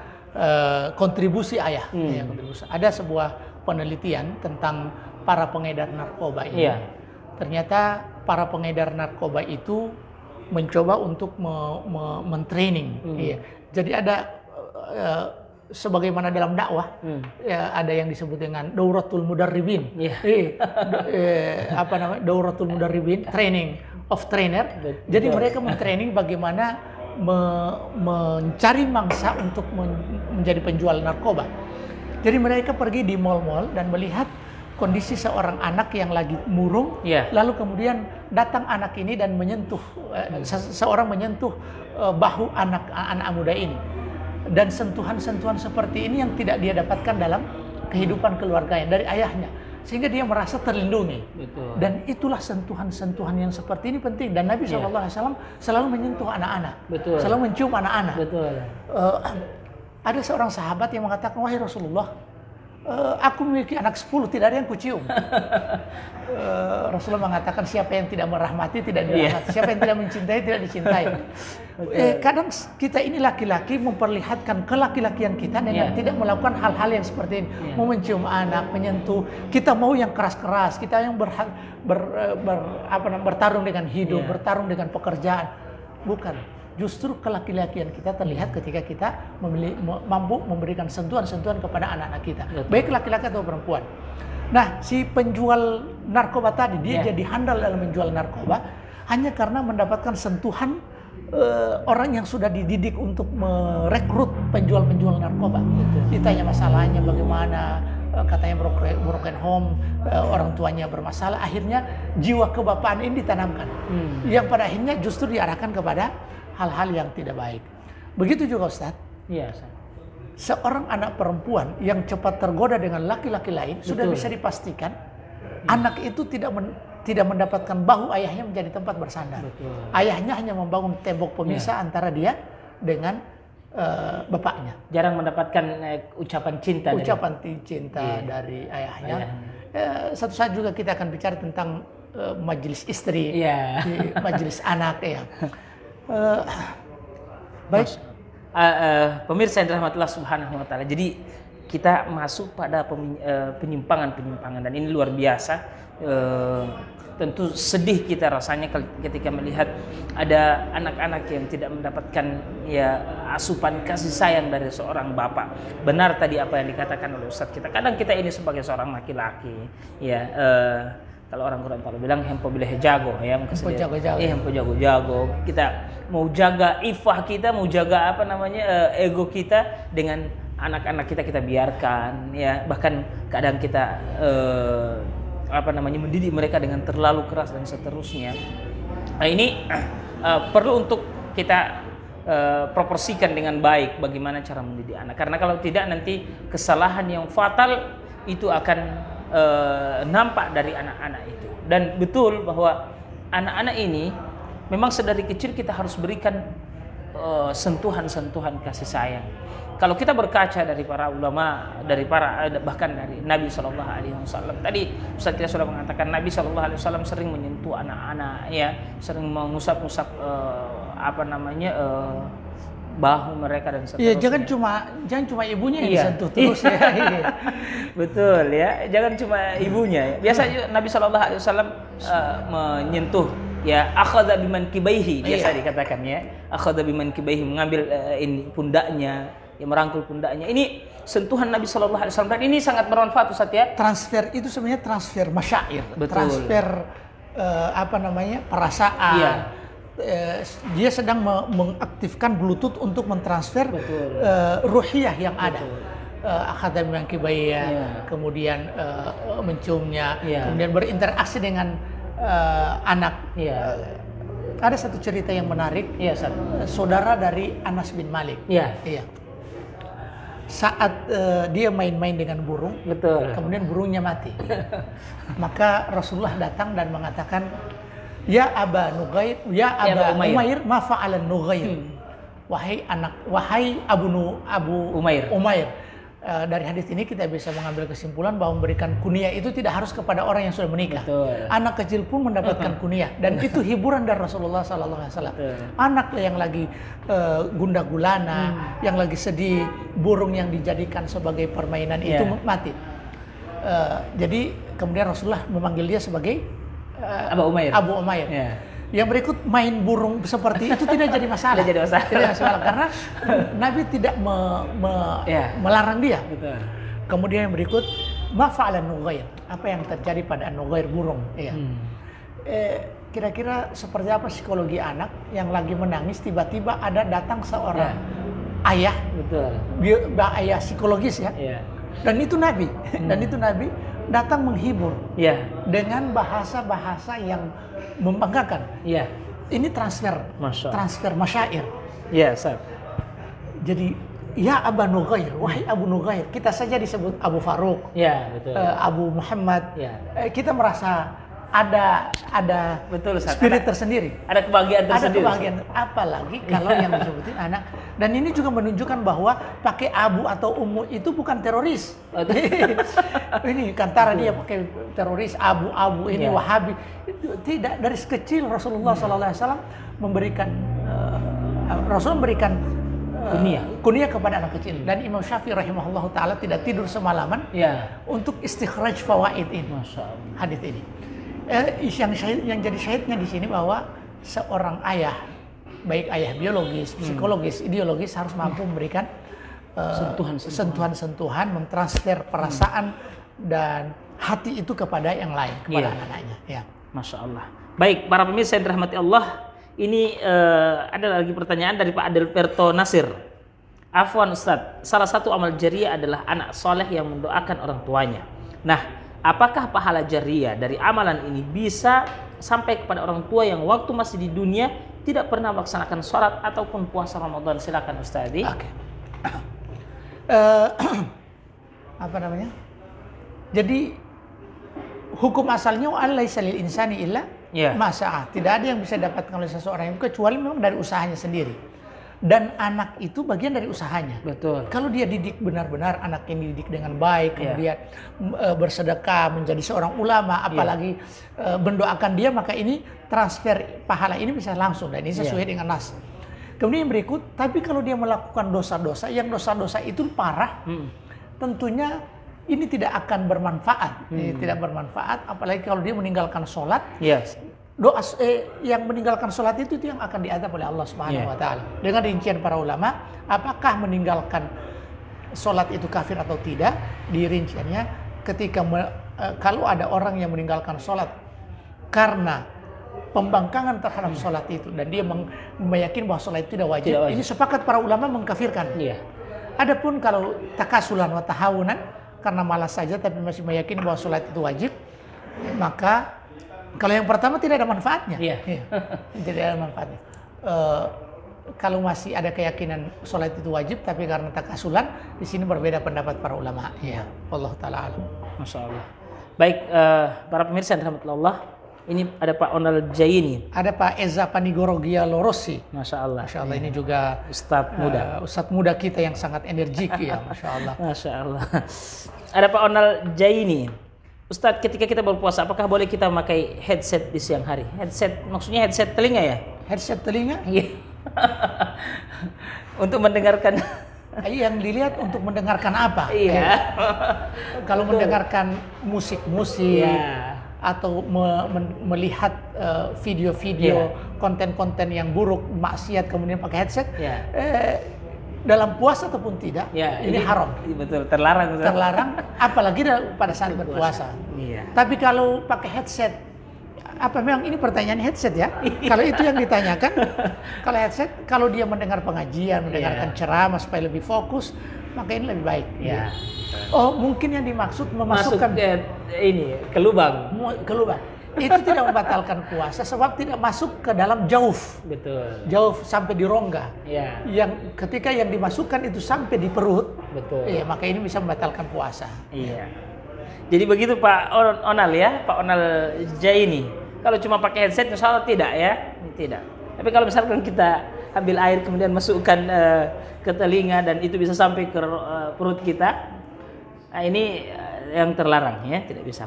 kontribusi ayah. Kontribusi. Ada sebuah penelitian tentang para pengedar narkoba ini. Ternyata para pengedar narkoba itu mencoba untuk mentraining. Jadi ada sebagaimana dalam dakwah ada yang disebut dengan Dauratul Mudarribin. Dauratul Mudarribin, training of trainer. Jadi mereka mentraining bagaimana mencari mangsa untuk menjadi penjual narkoba. Jadi mereka pergi di mal-mal dan melihat kondisi seorang anak yang lagi murung, lalu kemudian datang anak ini dan menyentuh, seorang menyentuh bahu anak muda ini. Dan sentuhan-sentuhan seperti ini yang tidak dia dapatkan dalam kehidupan keluarganya, dari ayahnya. Sehingga dia merasa terlindungi. Betul. Dan itulah sentuhan-sentuhan yang seperti ini penting. Dan Nabi SAW selalu menyentuh anak-anak. Betul. Selalu mencium anak-anak. Betul. Ada seorang sahabat yang mengatakan, wahai Rasulullah, aku memiliki anak 10, tidak ada yang kucium. Rasulullah mengatakan siapa yang tidak merahmati tidak dirahmati, siapa yang tidak mencintai tidak dicintai. Kadang kita ini laki-laki memperlihatkan kelaki-lakian kita dengan tidak melakukan hal-hal yang seperti ini. Mau mencium anak, menyentuh. Kita mau yang keras-keras, kita yang bertarung dengan hidup, bertarung dengan pekerjaan. Bukan. Justru kelaki-lakian kita terlihat ketika kita mampu memberikan sentuhan-sentuhan kepada anak-anak kita, baik laki-laki atau perempuan. Nah, si penjual narkoba tadi dia jadi handal dalam menjual narkoba hanya karena mendapatkan sentuhan orang yang sudah dididik untuk merekrut penjual-penjual narkoba. Ditanya masalahnya bagaimana, katanya broken home, orang tuanya bermasalah. Akhirnya jiwa kebapaan ini ditanamkan, yang pada akhirnya justru diarahkan kepada hal-hal yang tidak baik. Begitu juga Ustaz. Seorang anak perempuan yang cepat tergoda dengan laki-laki lain, sudah bisa dipastikan anak itu tidak mendapatkan bahu ayahnya menjadi tempat bersandar. Ayahnya hanya membangun tembok pemisah antara dia dengan bapaknya. Jarang mendapatkan ucapan cinta dari ayahnya. Satu saat juga kita akan bicara tentang majelis istri, majelis anak ya. Baik, pemirsa yang dirahmati Allah Subhanahu wa taala. Jadi kita masuk pada penyimpangan-penyimpangan, dan ini luar biasa. Tentu sedih kita rasanya ketika melihat ada anak-anak yang tidak mendapatkan ya asupan kasih sayang dari seorang bapak. Benar tadi apa yang dikatakan oleh Ustadz kita. Kadang kita ini sebagai seorang laki-laki, ya kalau orang Gorontalo bilang hempo bileh jago, ya hempo jago-jago. Hempo jago-jago. Kita mau jaga ifah kita, mau jaga ego kita, dengan anak-anak kita biarkan, ya bahkan kadang kita mendidik mereka dengan terlalu keras dan seterusnya. Nah, ini perlu untuk kita proporsikan dengan baik bagaimana cara mendidik anak, karena kalau tidak nanti kesalahan yang fatal itu akan nampak dari anak-anak itu. Dan betul bahwa anak-anak ini memang sedari kecil kita harus berikan sentuhan-sentuhan kasih sayang. Kalau kita berkaca dari para ulama, bahkan dari Nabi SAW, tadi Ustaz kita sudah mengatakan Nabi SAW sering menyentuh anak-anak, ya, sering mengusap-usap bahu mereka dan seterusnya. Ya, jangan cuma ibunya yang disentuh terus ya. Betul ya, jangan cuma ibunya. Biasa Nabi SAW menyentuh, ya, akhadha biman kibaihi, biasa dikatakan, ya, akhadha biman kibaihi, mengambil pundaknya, ya, merangkul pundaknya. Ini sentuhan Nabi SAW, dan ini sangat bermanfaat, Ustaz, ya. Transfer itu sebenarnya transfer masyair. Betul. Transfer perasaan. Iya. Dia sedang mengaktifkan Bluetooth untuk mentransfer ruhiyah yang ada. Akhadha biman kibaihi, kemudian menciumnya, kemudian berinteraksi dengan anak. Ada satu cerita yang menarik, saudara dari Anas bin Malik. Saat dia main-main dengan burung, kemudian burungnya mati. Maka Rasulullah datang dan mengatakan, ya Aba Nughair, ya Aba Umair, ma fa'alan Nughair. Wahai Abu Umair. Dari hadis ini kita bisa mengambil kesimpulan bahwa memberikan kunyah itu tidak harus kepada orang yang sudah menikah. Betul. Anak kecil pun mendapatkan kunyah, dan itu hiburan dari Rasulullah SAW. Anak yang lagi gundah gulana, yang lagi sedih, burung yang dijadikan sebagai permainan itu mati. Jadi kemudian Rasulullah memanggil dia sebagai Abu Umair. Yang berikut main burung seperti itu tidak jadi masalah. Tidak masalah karena Nabi tidak melarang dia. Betul. Kemudian yang berikut, ma fa'alan Nughair, apa yang terjadi pada Nughair, burung. Kira-kira seperti apa psikologi anak yang lagi menangis, tiba-tiba ada datang seorang ayah, ayah psikologis, ya. Dan itu Nabi, datang menghibur dengan bahasa-bahasa yang membanggakan. Ini transfer masyair. Jadi, ya Aba Nughair, wahai Abu Nughair. Kita saja disebut Abu Faruk, Abu Muhammad. Kita merasa ada spirit tersendiri, ada kebahagiaan tersendiri. Apalagi kalau yang disebutin anak. Dan ini juga menunjukkan bahwa pakai abu atau ummu itu bukan teroris. Ini kantara dia pakai teroris, abu-abu ini Wahabi. Tidak, dari sekecil Rasulullah SAW memberikan kunyah kepada anak kecil. Dan Imam Syafi'i rahimahullah ta'ala tidak tidur semalaman untuk istikhraj fawaid ini, hadis ini. Yang jadi syahidnya di sini bahwa seorang ayah, baik ayah biologis, psikologis, ideologis, harus mampu memberikan sentuhan-sentuhan, mentransfer perasaan dan hati itu kepada yang lain, kepada anak-anaknya. Masya Allah. Baik, para pemirsa yang dirahmati Allah, ini ada lagi pertanyaan dari Pak Adelberto Nasir. Afwan Ustadz, salah satu amal jariah adalah anak soleh yang mendoakan orang tuanya. Nah, apakah pahala jariah dari amalan ini bisa sampai kepada orang tua yang waktu masih di dunia tidak pernah melaksanakan sholat ataupun puasa Ramadan? Silakan Ustadz. Jadi hukum asalnya alaisa lil insani illa ma sa'a. Tidak ada yang bisa didapatkan oleh seseorang itu kecuali memang dari usahanya sendiri. Dan anak itu bagian dari usahanya. Betul. Kalau dia didik benar-benar, anak ini didik dengan baik, kemudian bersedekah, menjadi seorang ulama, apalagi mendoakan dia, maka ini transfer pahala ini bisa langsung, dan ini sesuai dengan nas. Kemudian yang berikut, tapi kalau dia melakukan dosa-dosa, yang dosa-dosa itu parah, tentunya ini tidak akan bermanfaat. Tidak bermanfaat, apalagi kalau dia meninggalkan sholat. Yes. Doa yang meninggalkan sholat itu yang akan diadab oleh Allah Subhanahu wa taala. Dengan rincian para ulama, apakah meninggalkan sholat itu kafir atau tidak? Di rinciannya ketika kalau ada orang yang meninggalkan sholat karena pembangkangan terhadap sholat itu dan dia meyakini bahwa sholat itu tidak wajib, ini sepakat para ulama mengkafirkan. Adapun kalau takasulan wa tahawunan, karena malas saja tapi masih meyakini bahwa sholat itu wajib, maka kalau yang pertama tidak ada manfaatnya. Tidak ada manfaatnya. Kalau masih ada keyakinan sholat itu wajib, tapi karena takasulan, di sini berbeda pendapat para ulama. Allah Ta'ala alam. Masya Allah. Baik, para pemirsa yang rahmatullah, ini ada Pak Onal Jaini. Ada Pak Eza Panigorogia Lorosi. Masya Allah. Masya Allah, ini juga Ustadz muda. Ustadz muda kita yang sangat energik ya. Masya Allah. Masya Allah. Ada Pak Onal Jaini. Ustadz, ketika kita berpuasa, apakah boleh kita memakai headset di siang hari? Headset, maksudnya headset telinga ya? Headset telinga? Iya. Untuk mendengarkan. Yang dilihat untuk mendengarkan apa? Iya. Kalau mendengarkan musik-musik atau melihat video-video, konten-konten yang buruk, maksiat, kemudian pakai headset, dalam puasa ataupun tidak, ini haram. Betul, terlarang. Terlarang, apalagi pada saat berpuasa. Tapi kalau pakai headset, apa memang ini pertanyaan headset ya? Kalau itu yang ditanyakan, kalau headset, kalau dia mendengar pengajian, mendengarkan ceramah supaya lebih fokus, maka ini lebih baik. Oh, mungkin yang dimaksud memasukkan ke lubang. Ke lubang. Itu tidak membatalkan puasa sebab tidak masuk ke dalam jauf. Betul. Jauf sampai di rongga. Yang ketika yang dimasukkan itu sampai di perut. Betul. Maka ini bisa membatalkan puasa. Jadi begitu Pak Onal ya, Pak Onal Jaini. Kalau cuma pakai headset insya Allah tidak ya, tidak. Tapi kalau misalkan kita ambil air kemudian masukkan ke telinga dan itu bisa sampai ke perut kita, nah ini yang terlarang ya, tidak bisa.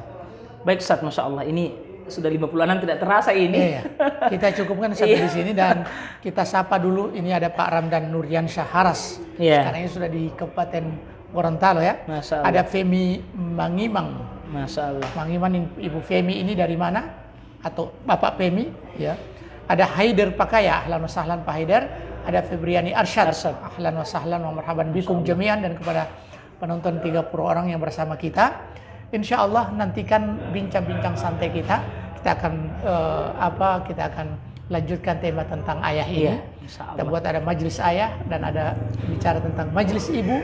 Baik Ustaz, Masya Allah, ini sudah 56 tidak terasa ini. Kita cukupkan sampai di sini dan kita sapa dulu. Ini ada Pak Ramdan Nuryansyah Haras. Sekarang ini sudah di Kabupaten Gorontalo ya. Masya Allah. Ada Femi Mangimang. Masya Allah. Mangimang, Ibu Femi ini dari mana? Atau Bapak Femi ya. Ada Haider Pakaya, ahlan wa sahlan Pak Haider. Ada Febriani Arsyad, ahlan wa sahlan wa marhaban bikum jami'an, dan kepada penonton 30 orang yang bersama kita. Insya Allah nantikan bincang-bincang santai kita. Kita akan kita akan lanjutkan tema tentang ayah ini. Kita buat ada majelis ayah dan ada bicara tentang majelis ibu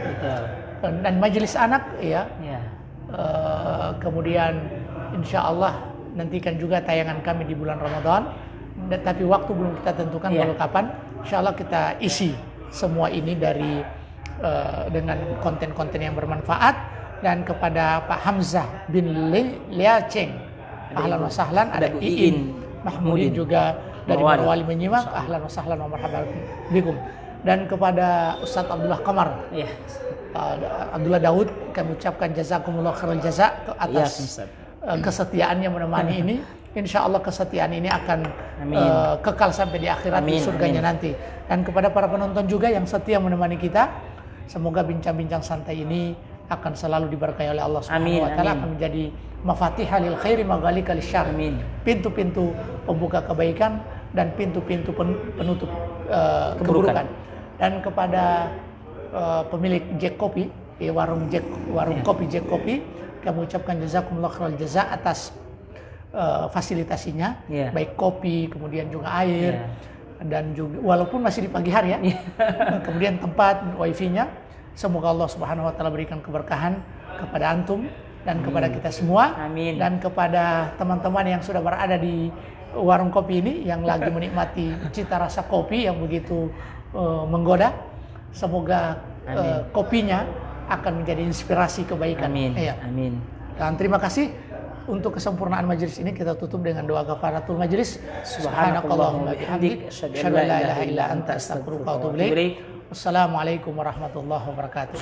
dan majelis anak. Kemudian insya Allah nantikan juga tayangan kami di bulan Ramadan. Tapi waktu belum kita tentukan baru kapan. Insya Allah kita isi semua ini dari dengan konten-konten yang bermanfaat. Dan kepada Pak Hamzah bin Liaceng, ahlan wa sahlan. Ada Iin Mahmudin juga dari Marwali menyimak, ahlan wa sahlan wa marhaban bikum. Dan kepada Ustadz Abdullah Qamar, Abdullah Daud, kami ucapkan jazakumullah khairul jaza atas kesetiaannya menemani ini. Insya Allah kesetiaan ini akan kekal sampai di akhirat, di surganya nanti. Dan kepada para penonton juga yang setia menemani kita, semoga bincang-bincang santai ini akan selalu diberkahi oleh Allah Subhanahu wa taala, akan menjadi mafatihah lil khairi maghalika lisyarr. Pintu-pintu pembuka kebaikan dan pintu-pintu penutup keburukan. Dan kepada pemilik Jack Kopi, warung kopi Jack Kopi, kami ucapkan jazakumullah khairal jaza atas fasilitasinya, baik kopi, kemudian juga air, dan juga walaupun masih di pagi hari ya, kemudian tempat wifi-nya. Semoga Allah Subhanahu wa taala berikan keberkahan kepada antum dan kepada kita semua. Dan kepada teman-teman yang sudah berada di warung kopi ini yang lagi menikmati cita rasa kopi yang begitu menggoda. Semoga kopinya akan menjadi inspirasi kebaikan. Amin. Dan terima kasih. Untuk kesempurnaan majelis ini kita tutup dengan doa kafaratul majelis. Subhanakallahumma bihamdik, asyhadu an la ilaha illa anta, astaghfiruka wa atubu ilaik. Wassalamualaikum warahmatullahi wabarakatuh.